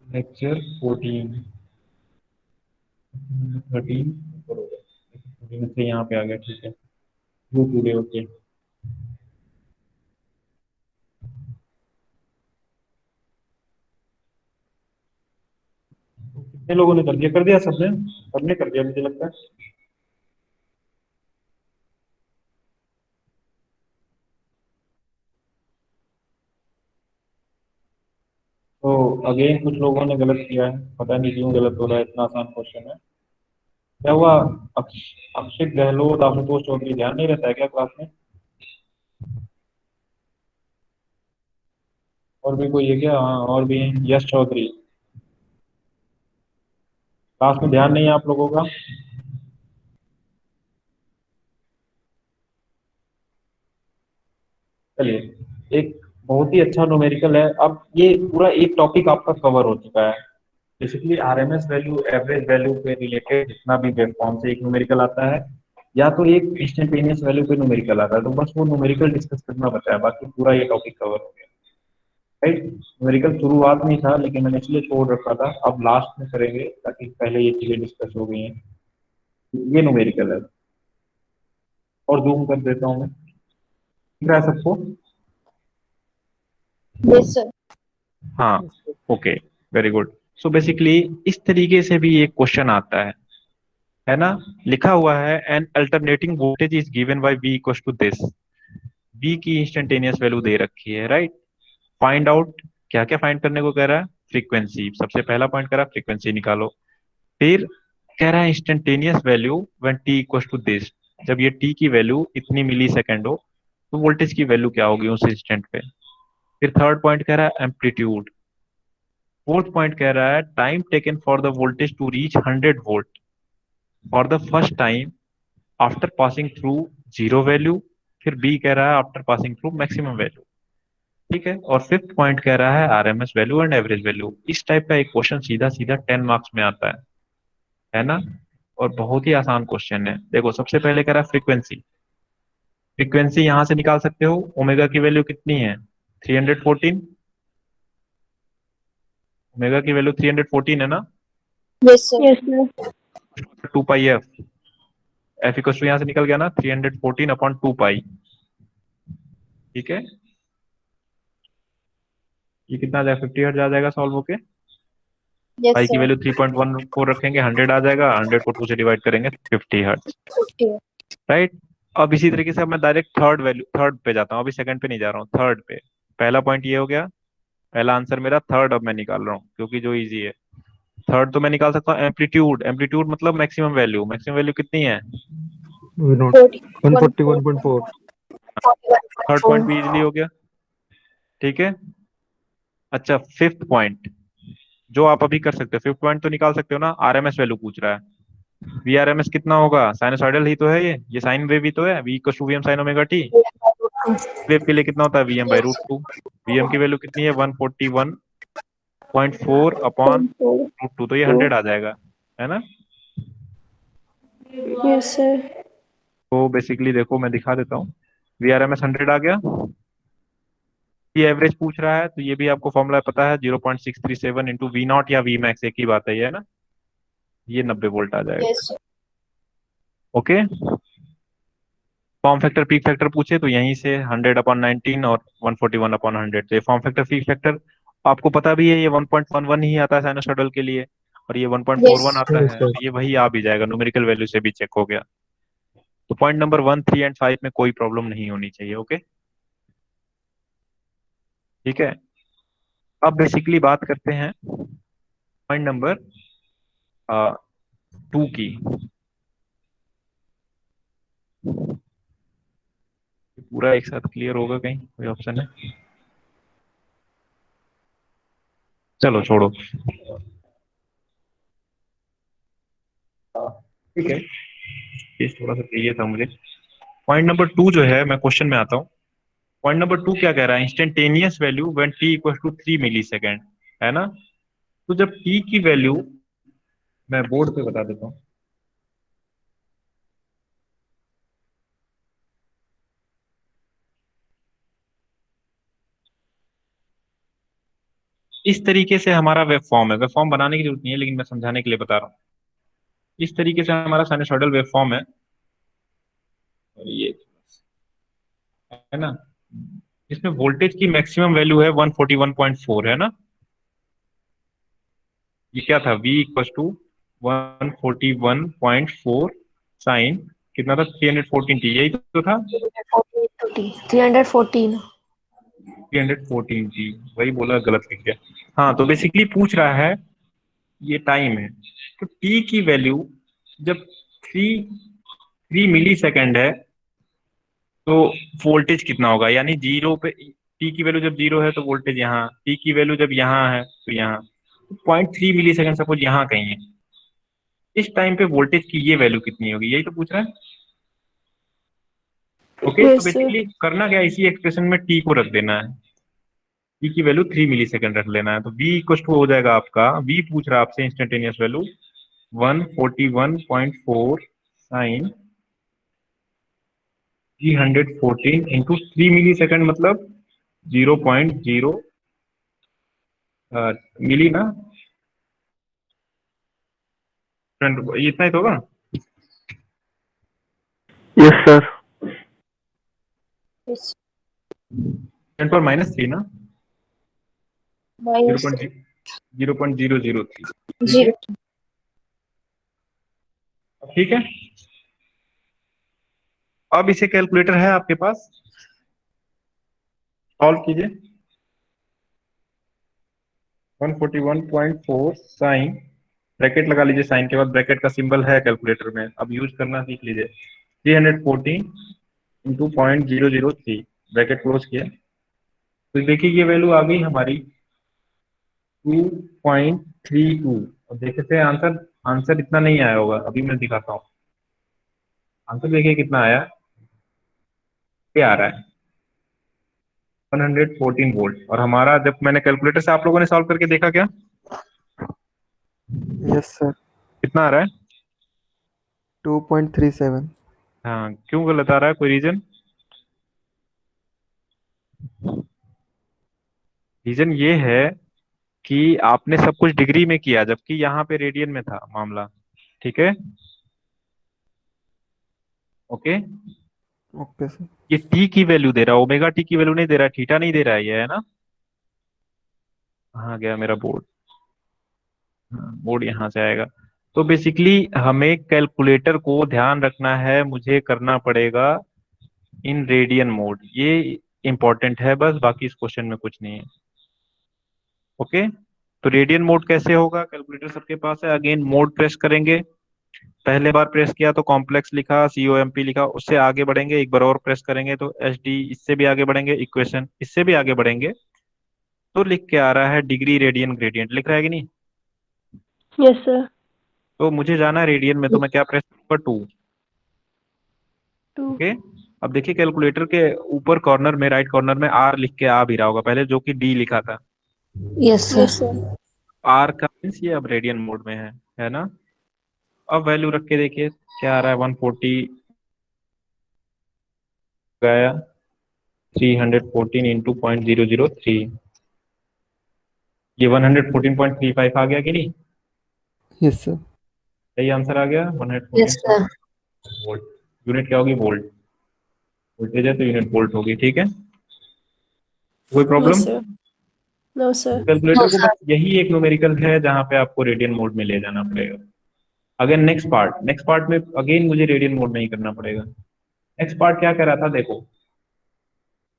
लेक्चर 14 13 14 से यहाँ पे आ गया, ठीक है। वो पूरे ओके। कितने लोगों ने कर दिया? कर दिया सबने? सबने कर दिया मुझे लगता है। तो अगेन कुछ लोगों ने गलत किया है, पता नहीं क्यों गलत हो रहा है, इतना आसान क्वेश्चन है। क्या हुआ? अक्षित गहलोत, आशुतोष चौधरी ध्यान नहीं रहता है क्या क्लास में? और भी कोई है क्या? हाँ और भी हैं, यश चौधरी। क्लास में ध्यान नहीं है आप लोगों का? चलिए, एक बहुत ही अच्छा न्यूमेरिकल है। अब ये पूरा एक टॉपिक आपका कवर हो चुका है। Basically RMS value, average value पे रिलेटेड जितना भी वेवफॉर्म से एक न्यूमेरिकल आता है, या तो एक इंस्टेंटेनियस वैल्यू पे न्यूमेरिकल आता है, तो बस वो न्यूमेरिकल डिस्कस करना बचा है, बाकी पूरा ये टॉपिक कवर हो गया। राइट, न्यूमेरिकल शुरुआत में ही था लेकिन मैंने इसलिए छोड़ रखा था, अब लास्ट में करेंगे ताकि पहले ये चीजें डिस्कस हो गई हैं। ये न्यूमेरिकल है। और जूम कर देता हूँ मैं, दिख रहा है सबको? Yes sir. हाँ, okay, very good. So basically इस तरीके से भी एक क्वेश्चन आता है ना? लिखा हुआ है an alternating voltage is given by V equal to this. V की इंस्टेंटेनियस वैल्यू दे रखी है, राइट? फाइंड आउट, क्या क्या फाइंड करने को कह रहा है? फ्रीक्वेंसी, सबसे पहला पॉइंट कह रहा है फ्रीक्वेंसी निकालो। फिर कह रहा है instantaneous value when T equals to this, जब ये टी की वैल्यू इतनी मिली सेकेंड हो तो वोल्टेज की वैल्यू क्या होगी उस इंस्टेंट पे। फिर थर्ड पॉइंट कह रहा है एम्पलीट्यूड। फोर्थ पॉइंट कह रहा है time taken for the voltage to reach 100 volt for the first time after passing through zero value. फिर बी कह रहा है after passing through maximum value. ठीक है, और फिफ्थ पॉइंट कह रहा है RMS value and average value. इस टाइप का एक क्वेश्चन सीधा सीधा 10 मार्क्स में आता है ना। और बहुत ही आसान क्वेश्चन है। देखो सबसे पहले कह रहा है फ्रीक्वेंसी। फ्रीक्वेंसी यहां से निकाल सकते हो, ओमेगा की वैल्यू कितनी है 314। ओमेगा की वैल्यू 314 है ना। Yes sir. Yes sir. 2 pi F, F equal to यहां से निकल गया ना 314 अपॉन 2 पाई। ठीक है, ये कितना आ जाएगा 50 हर्ट्ज आ जाएगा सॉल्व होके। यस पाई की सर। वैल्यू 3.14 रखेंगे, 100 आ जाएगा, 100 को 2 से डिवाइड करेंगे 50 हर्ट्ज। 50। राइट। अब इसी तरीके से अब मैं डायरेक्ट थर्ड पे जाता हूँ, अभी सेकंड पे नहीं जा रहा हूँ, थर्ड पे। पहला पॉइंट ये हो गया, पहला आंसर मेरा। थर्ड अब मैं निकाल रहा हूँ क्योंकि जो इजी है। थर्ड तो मैं निकाल सकता हूँ एम्पलीट्यूड। एम्पलीट्यूड मतलब मैक्सिमम वैल्यू। मैक्सिमम वैल्यू कितनी है विनोद 141.4। थर्ड पॉइंट भी इजीली हो गया। ठीक है। अच्छा फिफ्थ पॉइंट जो आप अभी कर सकते हो, फिफ्थ पॉइंट तो निकाल सकते हो ना। आरएमएस वैल्यू पूछ रहा है। वीआरएमएस कितना होगा, साइनसॉइडल ही तो है ये साइन वेव ही तो है। V equal to VM sine omega T. Wave के लिए कितना होता है VM by root two. VM की वैल्यू कितनी है 141.4 अपॉन रूट टू, तो ये 100 आ जाएगा, है ना। Yes sir. तो बेसिकली देखो मैं दिखा देता हूँ, वीआरएमएस 100 आ गया। ये एवरेज पूछ रहा है तो ये भी आपको फॉर्मूला पता है, 0.637 इंटू वी नॉट या वी मैक्स, एक ही बात है ये, है ना। ये 90 वोल्ट आ जाएगा। Yes sir. Okay. Form factor peak factor पूछे तो यहीं से 100/19 और 141/100, तो ये फॉर्म फैक्टर पीक फैक्टर आपको पता भी है, ये 1.11 ही आता है साइनोसॉइडल के लिए, और ये 1.41 यस। आता है, तो ये वही आ भी जाएगा, न्यूमेरिकल वैल्यू से भी चेक हो गया। तो पॉइंट नंबर 1, 3 एंड 5 में कोई प्रॉब्लम नहीं होनी चाहिए। ओके, ठीक है। अब बेसिकली बात करते हैं पॉइंट नंबर 2 की। पूरा एक साथ क्लियर होगा कहीं, कोई ऑप्शन है? चलो छोड़ो। ठीक है, ये थोड़ा सा चाहिए था मुझे। पॉइंट नंबर 2 जो है, मैं क्वेश्चन में आता हूँ। पॉइंट नंबर 2 क्या कह रहा है, instantaneous value when T equal to 3 millisecond, है ना। तो जब टी की वैल्यू, मैं बोर्ड पे बता देता हूँ। इस तरीके से हमारा वेब फॉर्म है। वेब फॉर्म बनाने की जरूरत नहीं है, लेकिन मैं समझाने के लिए बता रहा हूँ। इस तरीके से हमारा साइनसॉइडल वेव फॉर्म है, और ये है ना। इसमें वोल्टेज की मैक्सिमम वैल्यू है 141.4, है ना। ये क्या था, V इक्वल टू 141.4 साइन कितना था 314 t, यही तो था 314। 314 t, वही बोला, गलत लिख गया। हाँ, तो बेसिकली पूछ रहा है, ये टाइम है, तो t की वैल्यू जब 3 मिली सेकेंड है तो वोल्टेज कितना होगा, यानी जीरो पे t की वैल्यू जब जीरो है तो वोल्टेज यहाँ, t की वैल्यू जब यहाँ है तो यहाँ, 0.3 मिली सेकेंड सपोज यहाँ कहीं है। इस टाइम पे वोल्टेज की ये वैल्यू कितनी होगी, यही तो पूछ रहा है। ओके, तो यस सर। बेसिकली करना क्या है, इसी एक्सप्रेशन में टी को रख देना है। टी की वैल्यू 3 मिली सेकेंड रख लेना है, तो v इक्वल टू हो जाएगा आपका, v पूछ रहा है आपसे इंस्टेंटेनियस वैल्यू 141.4 साइन जी 114 इंटू 3 मिली सेकेंड, मतलब 0.0 मिली ना, ये इतना ही तो होगा। Yes sir. 10⁻³ ना, माइनस 0.003। ठीक है, जीरो। ठीक है। अब इसे कैलकुलेटर है आपके पास, सॉल्व कीजिए। 141.4 साइन ब्रैकेट लगा लीजिए, साइन के बाद ब्रैकेट का सिंबल है कैलकुलेटर में, अब यूज करना सीख लीजिए। 314 इंटू 0.003, ब्रैकेट क्लोज किया, तो देखिए ये वैल्यू आ गई हमारी 2.32। और देखे थे आंसर, आंसर इतना नहीं आया होगा, अभी मैं दिखाता हूँ आंसर। देखिए कितना आया, क्या आ रहा है 114 वोल्ट। और हमारा जब मैंने कैलकुलेटर से आप लोगों ने सॉल्व करके देखा क्या, यस सर। कितना आ रहा है? 2.37। हाँ, क्यों गलत आ रहा है, कोई रीजन? रीजन ये है कि आपने सब कुछ डिग्री में किया, जबकि यहाँ पे रेडियन में था मामला। ठीक है, ओके। Okay sir. ये टी की वैल्यू दे रहा है, ओमेगा टी की वैल्यू नहीं दे रहा है, थीटा नहीं दे रहा है, ये है ना। कहाँ गया मेरा बोर्ड? हाँ, बोर्ड यहाँ से आएगा। तो बेसिकली हमें कैलकुलेटर को ध्यान रखना है, मुझे करना पड़ेगा इन रेडियन मोड, ये इंपॉर्टेंट है बस, बाकी इस क्वेश्चन में कुछ नहीं है। ओके, तो रेडियन मोड कैसे होगा, कैलकुलेटर सबके पास है। अगेन मोड प्रेस करेंगे, पहले बार प्रेस किया तो कॉम्प्लेक्स लिखा, COMP लिखा, उससे आगे बढ़ेंगे, एक बार और प्रेस करेंगे तो SD, इससे भी आगे बढ़ेंगे इक्वेशन, इससे भी आगे बढ़ेंगे तो लिख के आ रहा है डिग्री रेडियन ग्रेडियंट, लिख रहा है कि नहीं? Yes sir. तो मुझे जाना है रेडियन में, तो मैं क्या प्रेस करूंगा, 2। 2। ओके, अब देखिए कैलकुलेटर के ऊपर कॉर्नर में, राइट कॉर्नर में R लिख के आ भी रहा होगा पहले, जो कि D लिखा था। Yes yes sir. Sir. R का मीन्स ये अब रेडियन मोड में है ना। अब वैल्यू रख के देखिए क्या आ रहा है, 140 गया, 314 इंटू 0.003, ये 114.35 आ गया कि नहीं? Yes sir. सही आंसर आ गया, यस 114 सर। वोल्ट। यूनिट क्या होगी, वोल्ट, वोल्टेज है तो यूनिट वोल्ट होगी। ठीक है, कोई no problem? Sir. No sir. Calculator को बस यही एक न्यूमेरिकल है जहां पे आपको रेडियन मोड में ले जाना पड़ेगा। अगर नेक्स्ट पार्ट में अगेन मुझे रेडियन मोड में ही करना पड़ेगा। नेक्स्ट पार्ट क्या कह रहा था, देखो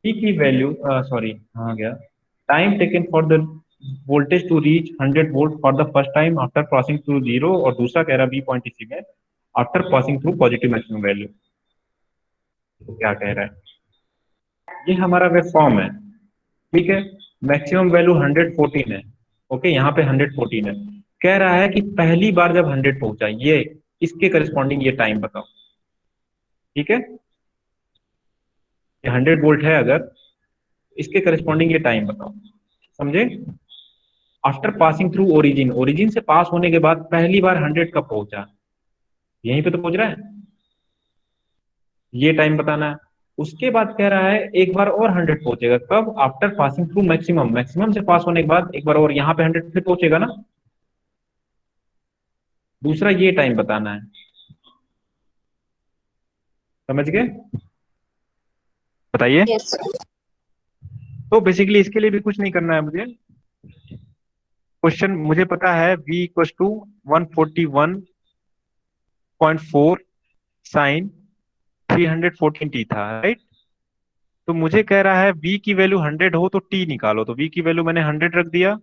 P की वैल्यू, सॉरी कहाँ गया, time taken for the voltage to reach 100 volt for the first time after passing through zero, और दूसरा कह रहा बी पॉइंट इसी में after passing through positive maximum value. तो क्या कह रहा है, ये हमारा वेव फॉर्म है, ठीक है। मैक्सिमम वैल्यू 114 है, ओके, यहाँ पे 114 है। कह रहा है कि पहली बार जब 100 पहुंचा, ये इसके करस्पॉन्डिंग ये टाइम बताओ। ठीक है, ये 100 वोल्ट है, अगर इसके करस्पॉन्डिंग ये टाइम बताओ, समझे। After passing through origin, origin से पास होने के बाद पहली बार 100 कब पहुंचा, यहीं पे तो पहुंच रहा है, ये टाइम बताना है। उसके बाद कह रहा है एक बार और 100 पहुंचेगा, कब, after passing through maximum, maximum से पास होने के बाद एक बार और यहाँ पे 100 फिर पहुंचेगा ना, दूसरा ये टाइम बताना है। समझ गए, बताइए। Yes sir. तो बेसिकली इसके लिए भी कुछ नहीं करना है मुझे, क्वेश्चन मुझे पता है v equal to 141.4 sign 314t था, राइट। तो मुझे कह रहा है v की वैल्यू 100 हो तो t निकालो, तो v की वैल्यू मैंने 100 रख दिया,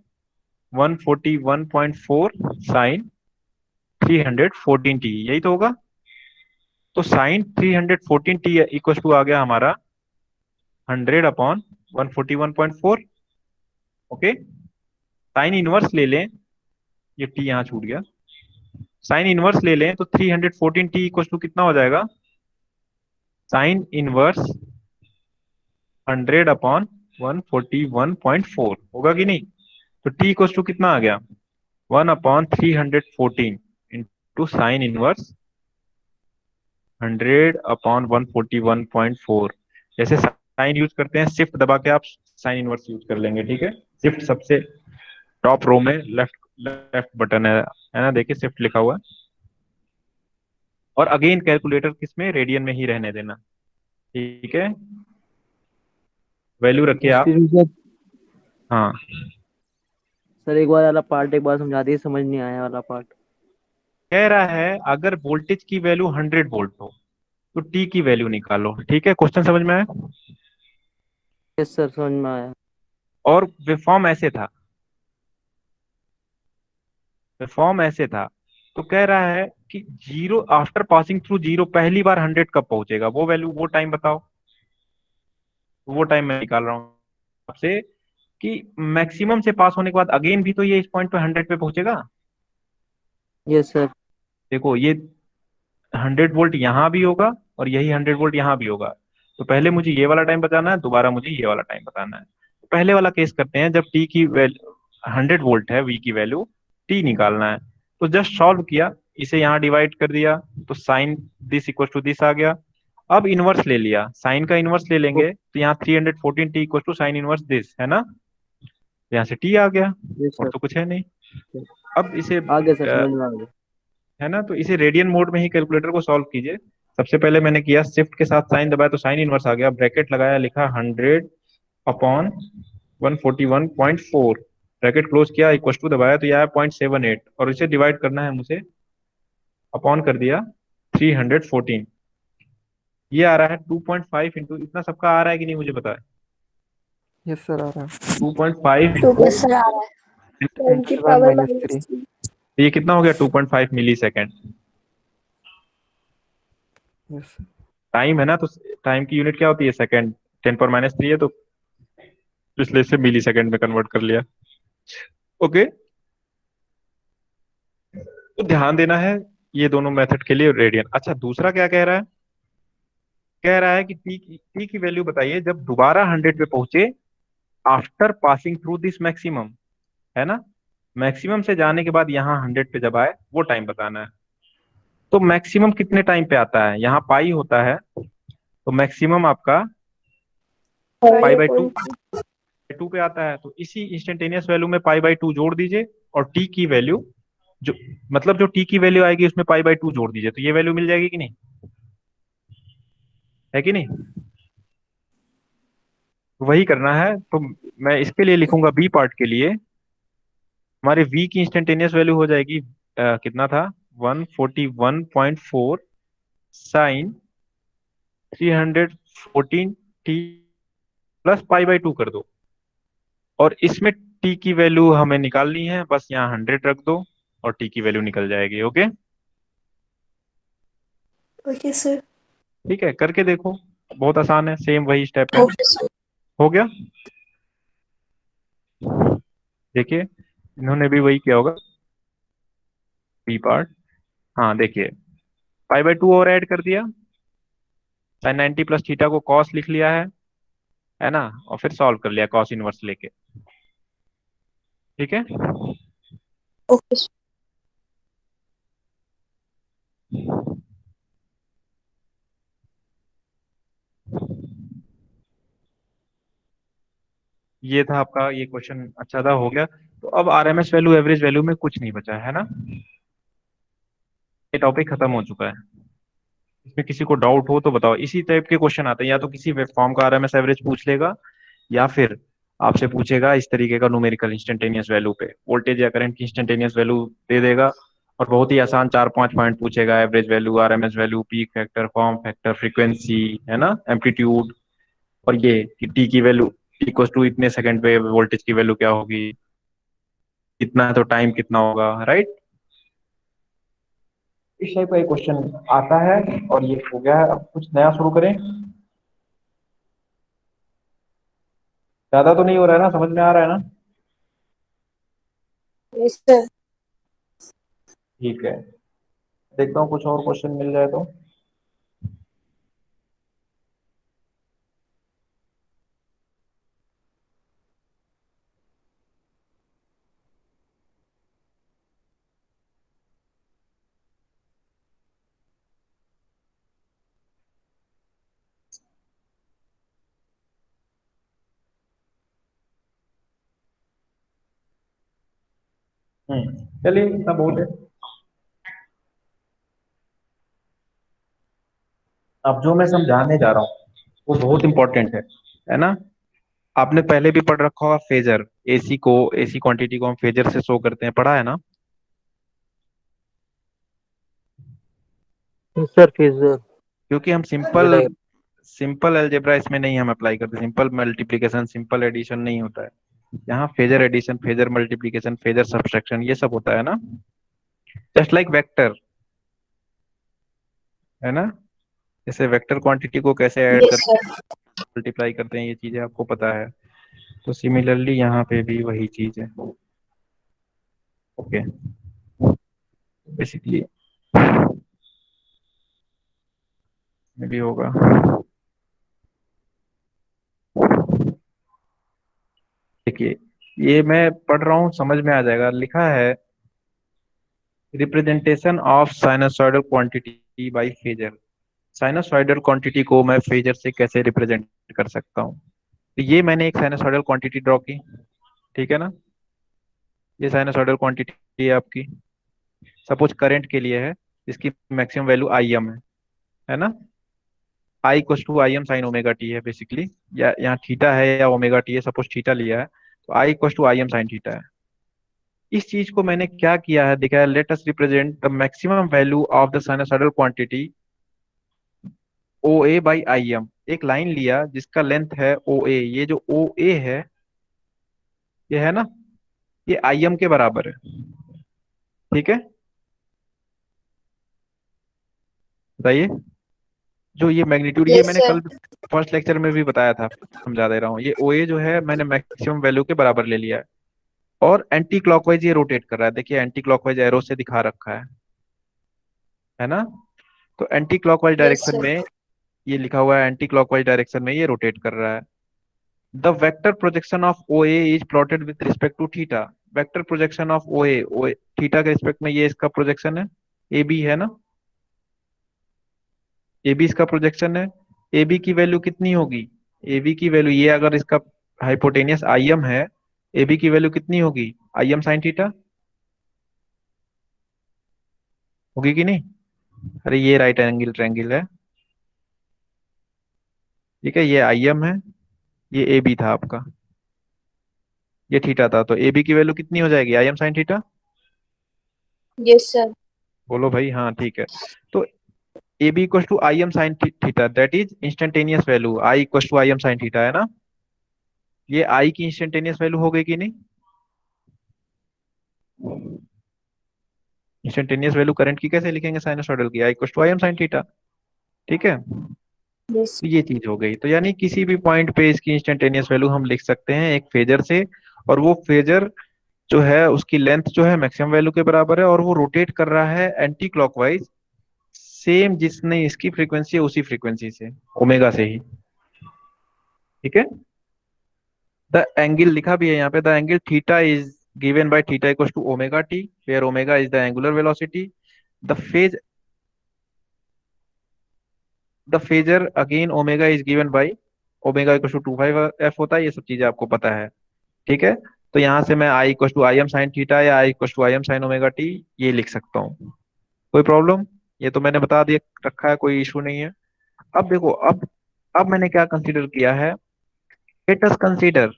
141.4 साइन 314t, यही तो होगा। तो साइन 314t इक्वल टू आ गया हमारा 100 अपॉन 141.4। ओके, साइन इनवर्स ले लें, ये t यहाँ छूट गया, साइन इनवर्स ले लें तो 314t इक्वल टू कितना हो जाएगा, साइन इनवर्स 100 अपॉन 141.4 होगा कि नहीं। तो t इक्वल टू कितना आ गया, 1/314 इंटू साइन इनवर्स 100/141.4। जैसे साइन यूज करते हैं, शिफ्ट दबा के आप साइन इनवर्स यूज कर लेंगे, ठीक है। शिफ्ट सबसे टॉप रो में लेफ्ट लेफ्ट बटन है ना, देखिए शिफ्ट लिखा हुआ है। और अगेन कैलकुलेटर किसमें, रेडियन में ही रहने देना, ठीक है। वैल्यू रखिए आप, हाँ। सर एक बार वाला पार्ट एक बार समझा दिए, समझ नहीं आया वाला पार्ट। कह रहा है अगर वोल्टेज की वैल्यू 100 वोल्ट हो तो टी की वैल्यू निकालो, ठीक है। क्वेश्चन समझ में आया, यस सर, समझ में आया। और वेवफॉर्म ऐसे था, फॉर्म ऐसे था। तो कह रहा है कि zero after passing through zero पहली बार 100 कब पहुंचेगा, वो वैल्यू वो टाइम बताओ। वो टाइम मैं निकाल रहा हूँ आपसे कि मैक्सिमम से पास होने के बाद अगेन भी तो ये इस पॉइंट पे 100 पे पहुंचेगा। Yes sir. देखो ये 100 वोल्ट यहाँ भी होगा और यही 100 वोल्ट यहाँ भी होगा। तो पहले मुझे ये वाला टाइम बताना है, दोबारा मुझे ये वाला टाइम बताना है। तो पहले वाला केस करते हैं, जब टी की वैल्यू 100 वोल्ट है, वी की वैल्यू टी निकालना है। तो जस्ट सॉल्व किया, इसे यहाँ डिवाइड कर दिया, तो sine this equal to this आ गया। अब इनवर्स ले लिया, साइन का इनवर्स ले लेंगे तो यहाँ 314 T equal to sine inverse this है ना, यहाँ से टी आ गया यस और सर। तो कुछ है नहीं। अब इसे आ गया सर, समझ में आ गया। है ना, तो इसे रेडियन मोड में ही कैलकुलेटर को सॉल्व कीजिए। सबसे पहले मैंने किया शिफ्ट के साथ साइन दबाया तो साइन इनवर्स आ गया, ब्रैकेट लगाया, लिखा 100 अपॉन 141.4, ब्रैकेट क्लोज किया, इक्वल टू दबाया तो यह आया 0.78 और इसे डिवाइड करना है मुझे, अपॉन कर दिया 314। ये आ रहा है 2.5 इंटू, इतना सबका आ रहा है कि नहीं मुझे पता है। यस सर, आ रहा है। 2.5 यस सर आ रहा है। 10 की 1 पावर माइनस 3। -3। तो ये कितना हो गया, 2.5 मिली सेकेंड। Yes sir. टाइम है ना, तो टाइम की यूनिट क्या होती है, सेकेंड। 10⁻³ है तो इसलिए इसे मिली सेकेंड में कन्वर्ट कर लिया। ओके, तो ध्यान देना है ये दोनों मेथड के लिए रेडियन। अच्छा, दूसरा क्या कह रहा है, कह रहा है कि टी की वैल्यू बताइए जब दोबारा 100 पे पहुंचे after passing through this maximum, है ना, मैक्सिमम से जाने के बाद यहाँ 100 पे जब आए वो टाइम बताना है। तो मैक्सिमम कितने टाइम पे आता है, यहाँ पाई होता है, तो मैक्सिमम आपका पाई/2 2 पे आता है। तो इसी इंस्टेंटेनियस वैल्यू में पाई/2 जोड़ दीजिए और टी की वैल्यू जो, मतलब जो टी की वैल्यू आएगी उसमें पाई/2 जोड़ दीजिए, तो ये वैल्यू मिल जाएगी कि नहीं, है कि नहीं। तो वही करना है, तो मैं इसके लिए लिखूंगा बी पार्ट के लिए, हमारे v की इंस्टेंटेनियस वैल्यू हो जाएगी कितना था, 141.4 साइन 314 टी प्लस पाई/2 कर दो। और इसमें टी की वैल्यू हमें निकालनी है, बस यहाँ 100 रख दो और टी की वैल्यू निकल जाएगी। Okay, okay sir. ठीक है, करके देखो, बहुत आसान है, सेम वही स्टेप है। Okay sir. हो गया, देखिए इन्होंने भी वही किया होगा, बी पार्ट। हाँ देखिए, पाई/2 और ऐड कर दिया, साइन 90 प्लस थीटा को कॉस लिख लिया है ना, और फिर सॉल्व कर लिया कॉस इनवर्स लेके। ठीक है, ओके सर। ये था आपका ये क्वेश्चन, अच्छा था, हो गया। तो अब आरएमएस वैल्यू एवरेज वैल्यू में कुछ नहीं बचा है ना, ये टॉपिक खत्म हो चुका है। इसमें किसी को डाउट हो तो बताओ। इसी टाइप के क्वेश्चन आते हैं, या तो किसी फॉर्म का आरएमएस एवरेज पूछ लेगा, या फिर आपसे पूछेगा इस तरीके का न्यूमेरिकल इंस्टेंटेनियस वैल्यू पे, वोल्टेज या करंट की इंस्टेंटेनियस वैल्यू दे देगा, और बहुत ही आसान 4-5 पॉइंट पूछेगा, average value, RMS value, peak factor, form factor, frequency, है ना, एम्पलीट्यूड, और ये कि टी की वैल्यू इक्वल टू इतने सेकंड पे वोल्टेज की वैल्यू क्या होगी, इतना है तो टाइम कितना होगा, राइट। इस टाइप का एक क्वेश्चन आता है, और ये हो गया है। अब कुछ नया शुरू करें, ज्यादा तो नहीं हो रहा है ना, समझ में आ रहा है ना। Yes sir. ठीक है, देखता हूँ कुछ और क्वेश्चन मिल जाए तो। चलिए, इतना बहुत है। अब जो मैं समझाने जा रहा हूँ वो बहुत इंपॉर्टेंट है ना। आपने पहले भी पढ़ रखा होगा फेजर, एसी क्वांटिटी को हम फेजर से शो करते हैं, पढ़ा है ना। Sir phasor. क्योंकि हम ये सिंपल अलजेब्रा इसमें नहीं हम अप्लाई करते, सिंपल मल्टीप्लिकेशन, सिंपल एडिशन नहीं होता है, यहाँ phasor addition, phasor multiplication, phasor subtraction ये सब होता है ना, जस्ट लाइक वेक्टर, है ना। जैसे वेक्टर क्वांटिटी को कैसे ऐड Yes, कर sir. मल्टीप्लाई करते हैं, ये चीजें आपको पता है। तो सिमिलरली यहाँ पे भी वही चीज है। ओके, बेसिकली भी होगा। देखिए, ये मैं पढ़ रहा हूँ, समझ में आ जाएगा। लिखा है representation of sinusoidal quantity by phasor. Sinusoidal quantity को मैं फेजर से कैसे रिप्रेजेंट कर सकता हूँ। तो ये मैंने एक साइनसॉइडल क्वांटिटी ड्रॉ की, ठीक है ना। ये साइनसॉइडल क्वांटिटी है आपकी, सपोज करंट के लिए है, इसकी मैक्सिमम वैल्यू आई एम है ना। I equal to I M sine omega T है बेसिकली, या यहाँ थीटा है या ओमेगा टी है, सपोज थीटा लिया है, तो I equal to I M sine theta है। इस चीज को मैंने क्या किया है, देखा है, let us represent the maximum value of the sinusoidal quantity O A by I M. एक लाइन लिया जिसका लेंथ है ओ ए, ये जो ओ ए है, ये है ना, ये आई एम के बराबर है, ठीक है। बताइए, जो ये मैग्नीट्यूड, ये Yes, मैंने sir. कल फर्स्ट लेक्चर में भी बताया था, समझा दे रहा हूँ। ये ओ ए जो है मैंने मैक्सिमम वैल्यू के बराबर ले लिया है, और एंटी क्लॉकवाइज ये रोटेट कर रहा है। देखिए एंटी क्लॉकवाइज एरो से दिखा रखा है ना। तो anti clockwise Yes, direction sir. में ये लिखा हुआ है, एंटी क्लॉकवाइज डायरेक्शन में ये रोटेट कर रहा है। The vector projection of O A is plotted with respect to theta. Vector projection of O A theta के रिस्पेक्ट में ये इसका प्रोजेक्शन है, ए बी है ना, ए बी इसका प्रोजेक्शन है। ए बी की वैल्यू कितनी होगी, ए बी की वैल्यू, ये अगर इसका हाइपोटेनियस आई एम है, ए बी की वैल्यू कितनी होगी, आई एम साइन थीटा, होगी कि नहीं। अरे ये राइट एंगल ट्रायंगल है, ठीक है, ये आई एम है, ये ए बी था आपका, ये थीटा था, तो ए बी की वैल्यू कितनी हो जाएगी, I M sine theta. Yes, sir. बोलो भाई, हाँ ठीक है। तो A B equal to I M sine theta, that is instantaneous value, I equal to I M sine theta, है ना। ये आई की इंस्टेंटेनियस वैल्यू हो गई कि नहीं। इंस्टेंटेनियस वैल्यू करंट की कैसे लिखेंगे साइनसॉइडल की, I equal to I M sine theta, ठीक है। Yes. तो ये चीज हो गई। तो यानी किसी भी पॉइंट पे इसकी इंस्टेंटेनियस वैल्यू हम लिख सकते हैं एक फेजर से, और वो फेजर जो है उसकी लेंथ जो है मैक्सिमम वैल्यू के बराबर है, और वो रोटेट कर रहा है एंटी क्लॉकवाइज, सेम जिसने इसकी फ्रीक्वेंसी है उसी फ्रीक्वेंसी से, ओमेगा से ही, ठीक है। द एंगल लिखा भी है यहाँ पे, the angle theta is given by theta equals to omega T, where omega is the angular velocity. The phase the phasor again omega is given by omega equals to 2 pi f होता है, ये सब चीजें आपको पता है, ठीक है। तो यहाँ से मैं I equals to I M sine theta या I equals to I M sine omega T ये लिख सकता हूँ, कोई प्रॉब्लम। ये तो मैंने बता दिया रखा है, कोई इशू नहीं है। अब देखो, अब मैंने क्या कंसीडर किया है, let us consider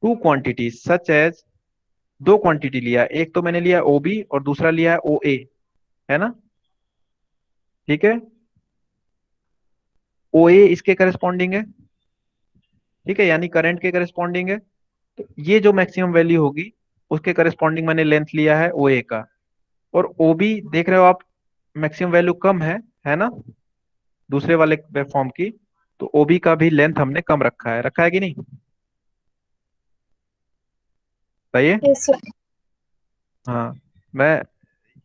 two quantities such as, दो क्वांटिटी लिया, एक तो मैंने लिया ओ बी और दूसरा लिया है ओ ए, है ना, ठीक है। ओ ए इसके करस्पॉन्डिंग है, ठीक है, यानी करंट के करस्पॉन्डिंग है। तो ये जो मैक्सिमम वैल्यू होगी उसके करस्पॉन्डिंग मैंने लेंथ लिया है ओ ए का, और ओ बी देख रहे हो आप मैक्सिमम वैल्यू कम है ना, दूसरे वाले फॉर्म की। तो ओ बी का भी लेंथ हमने कम रखा है कि नहीं, बताइए। Yes, sir. हाँ, मैं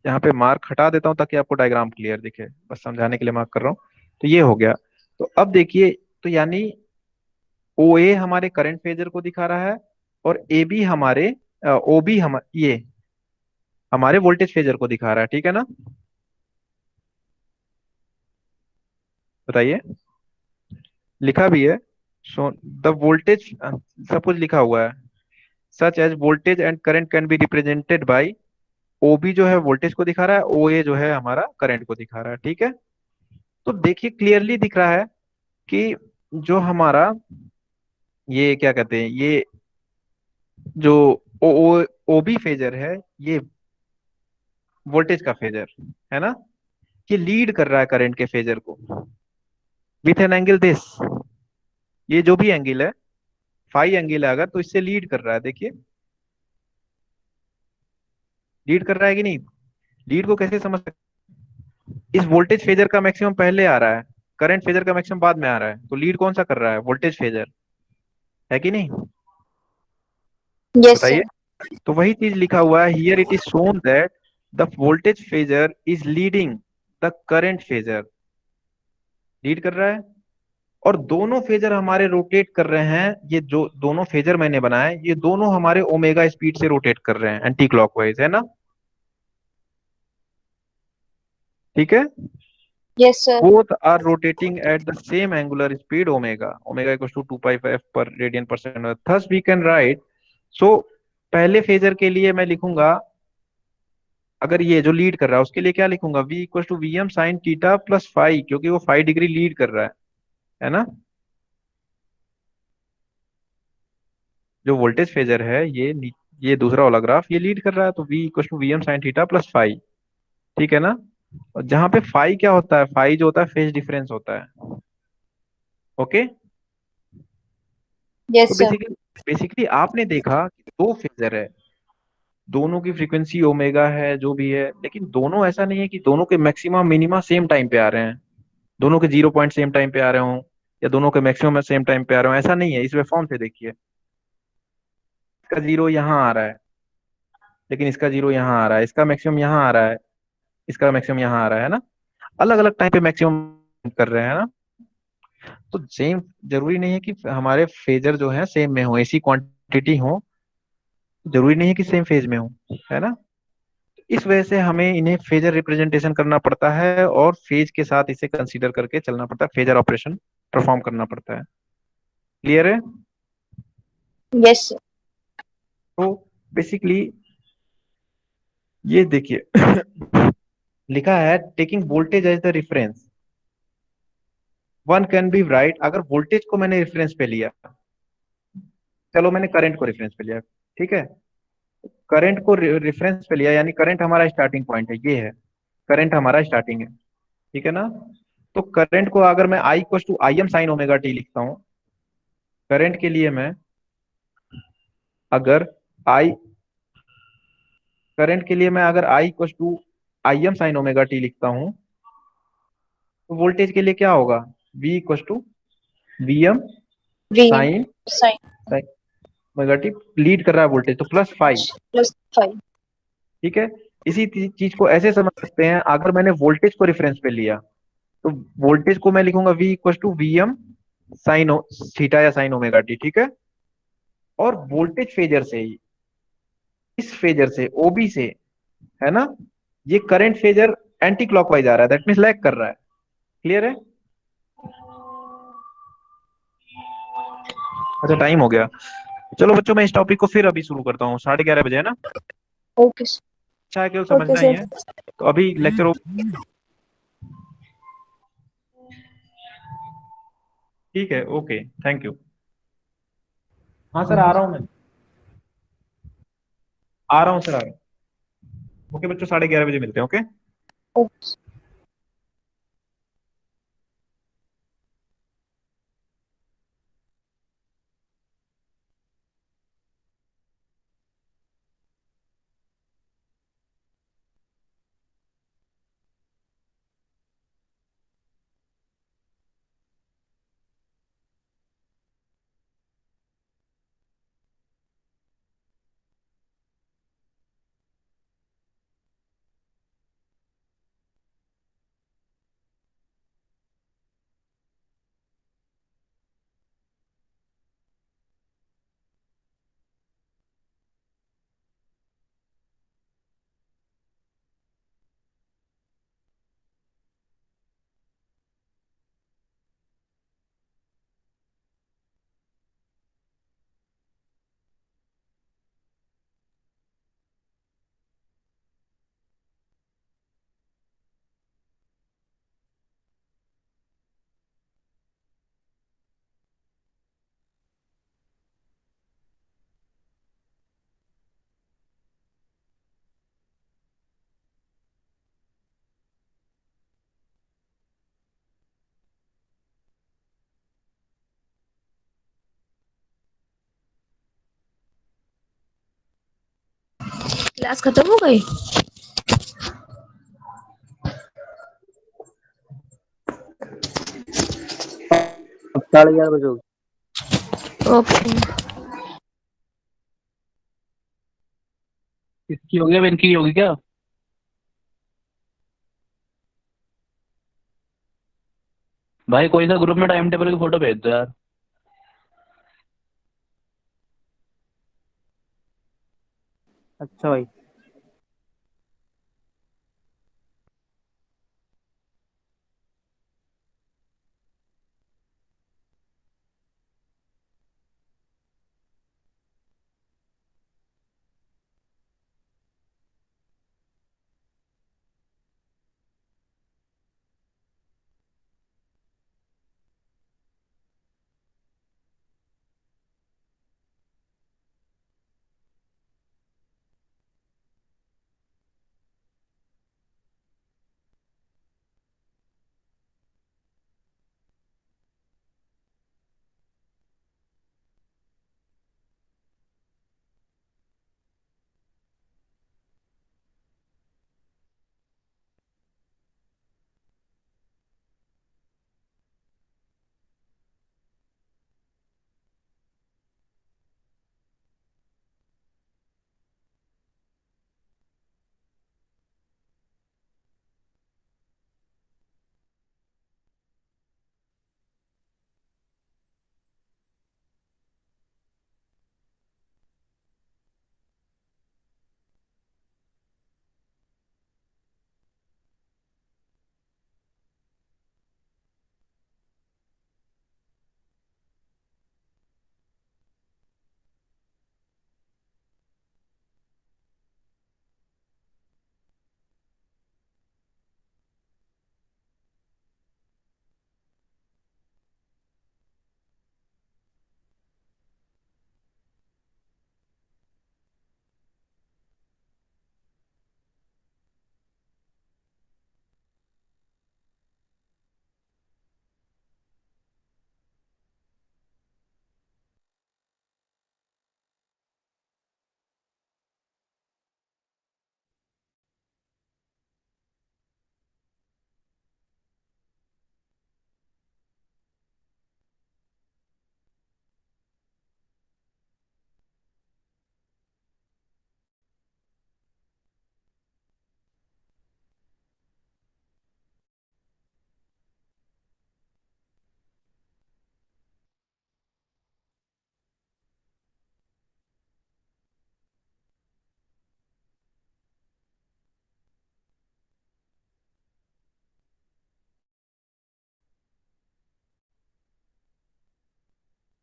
यहाँ पे मार्क हटा देता हूँ ताकि आपको डायग्राम क्लियर दिखे, बस समझाने के लिए मार्क कर रहा हूँ। तो ये हो गया। तो अब देखिए, तो यानी ओ ए हमारे करंट फेजर को दिखा रहा है, और ए बी हमारे ओ बी हम ये हमारे वोल्टेज फेजर को दिखा रहा है, ठीक है ना। बताइए, लिखा भी है, सो द वोल्टेज, सब कुछ लिखा हुआ है, such as voltage and current can be represented by, O B जो है वोल्टेज को दिखा रहा है, ओ ए जो है हमारा करंट को दिखा रहा है, ठीक है। तो देखिए क्लियरली दिख रहा है कि जो हमारा ये क्या कहते हैं, ये जो ओ ओ ओ बी फेजर है, ये वोल्टेज का फेजर है ना, ये लीड कर रहा है करंट के फेजर को विथ एन एंगल दिस, ये जो भी एंगल है फाई एंगल है अगर, तो इससे लीड कर रहा है, देखिए लीड कर रहा है कि नहीं। लीड को कैसे समझ सकते, इस वोल्टेज फेजर का मैक्सिमम पहले आ रहा है, करंट फेजर का मैक्सिमम बाद में आ रहा है, तो लीड कौन सा कर रहा है, वोल्टेज फेजर, है कि नहीं, Yes, बताइए। sir. तो वही चीज लिखा हुआ है, here it is shown that the voltage phasor is leading the current phasor, lead कर रहा है। और दोनों फेजर हमारे रोटेट कर रहे हैं, ये जो दोनों फेजर मैंने बनाए ये दोनों हमारे ओमेगा स्पीड से रोटेट कर रहे हैं, एंटी क्लॉकवाइज, है ना, ठीक है। Yes, sir. Both are rotating at the same angular speed omega, omega equal to 2 pi F पर रेडियन पर second, thus we can write. So पहले फेजर के लिए मैं लिखूंगा, अगर ये जो लीड कर रहा है उसके लिए क्या लिखूंगा, v equal to V M sine theta plus phi, क्योंकि वो 5 डिग्री लीड कर रहा है ना। जो वोल्टेज फेजर है ये दूसरा वाला ग्राफ ये लीड कर रहा है, तो v equal to V M sine theta plus phi, ठीक है ना। और जहां पे फाई क्या होता है, फाई जो होता है फेज डिफरेंस होता है, ओके। Yes, तो sir. बेसिकली आपने देखा कि दो फेजर है, दोनों की फ्रीक्वेंसी ओमेगा है जो भी है, लेकिन दोनों ऐसा नहीं है कि दोनों के मैक्सिमम मिनिमा सेम टाइम पे आ रहे हैं, दोनों के 0 पॉइंट सेम टाइम पे आ रहे हों, या दोनों के मैक्सिमम सेम टाइम पे आ रहे हो, ऐसा नहीं है। इस वेवफॉर्म से देखिए, इसका जीरो यहाँ आ रहा है, लेकिन इसका जीरो यहाँ आ रहा है, इसका मैक्सिमम यहाँ आ रहा है, इसका मैक्सिमम यहाँ आ रहा है ना, अलग अलग टाइम पे मैक्सिमम कर रहे हैं ना। तो सेम जरूरी नहीं है कि हमारे फेजर जो है सेम में हो, ऐसी क्वांटिटी हो, जरूरी नहीं है कि सेम फेज में हो, है ना। इस वजह से हमें इन्हें फेजर रिप्रेजेंटेशन करना पड़ता है, और फेज के साथ इसे कंसीडर करके चलना पड़ता है, फेजर ऑपरेशन परफॉर्म करना पड़ता है। क्लियर है। Yes, sir. तो बेसिकली ये देखिए लिखा है taking voltage as the reference one can be right, अगर वोल्टेज को मैंने रेफरेंस पे लिया, चलो मैंने करंट को रेफरेंस पे लिया, ठीक है, करंट को रेफरेंस पे लिया, यानी करंट हमारा स्टार्टिंग पॉइंट है, ये है करंट हमारा स्टार्टिंग है, ठीक है ना। तो करंट को अगर मैं I equal to I M sine omega T लिखता हूँ, करंट के लिए मैं अगर आई करंट के लिए मैं अगर I equal to I M sine omega T लिखता हूँ, तो वोल्टेज के लिए क्या होगा, v equal to V M Green sine sign omega T, lead कर रहा है वोल्टेज, तो प्लस फाइव, plus 5. ठीक है। इसी चीज को ऐसे समझ सकते हैं, अगर मैंने वोल्टेज को रेफरेंस पे लिया, तो वोल्टेज को मैं लिखूंगा v equal to V M sine theta या साइन ओमेगा टी, ठीक है। और वोल्टेज फेजर से ही, इस फेजर से ओबी से, है ना, ये करंट फेजर एंटी क्लॉकवाइज आ रहा है, दैट मीन्स लैग कर रहा है। क्लियर है। अच्छा टाइम हो गया, चलो बच्चों मैं इस टॉपिक को फिर अभी शुरू करता हूँ, 11:30 बजे, है ना। Okay, sir. अच्छा है, केवल Okay, समझना ही sir. है। तो अभी लेक्चर, ठीक है, ओके, थैंक यू। हाँ सर आ रहा हूँ मैं, आ रहा हूँ सर, आ रहा हूँ। ओके बच्चों, 11:30 बजे मिलते हैं, ओके। Okay. क्लास खत्म हो गई? अब 11:30 बजे होगी। ओके। इसकी होगी अब इनकी होगी क्या? भाई कोई सा ग्रुप में टाइम टेबल की फोटो भेज दो यार। अच्छा भाई।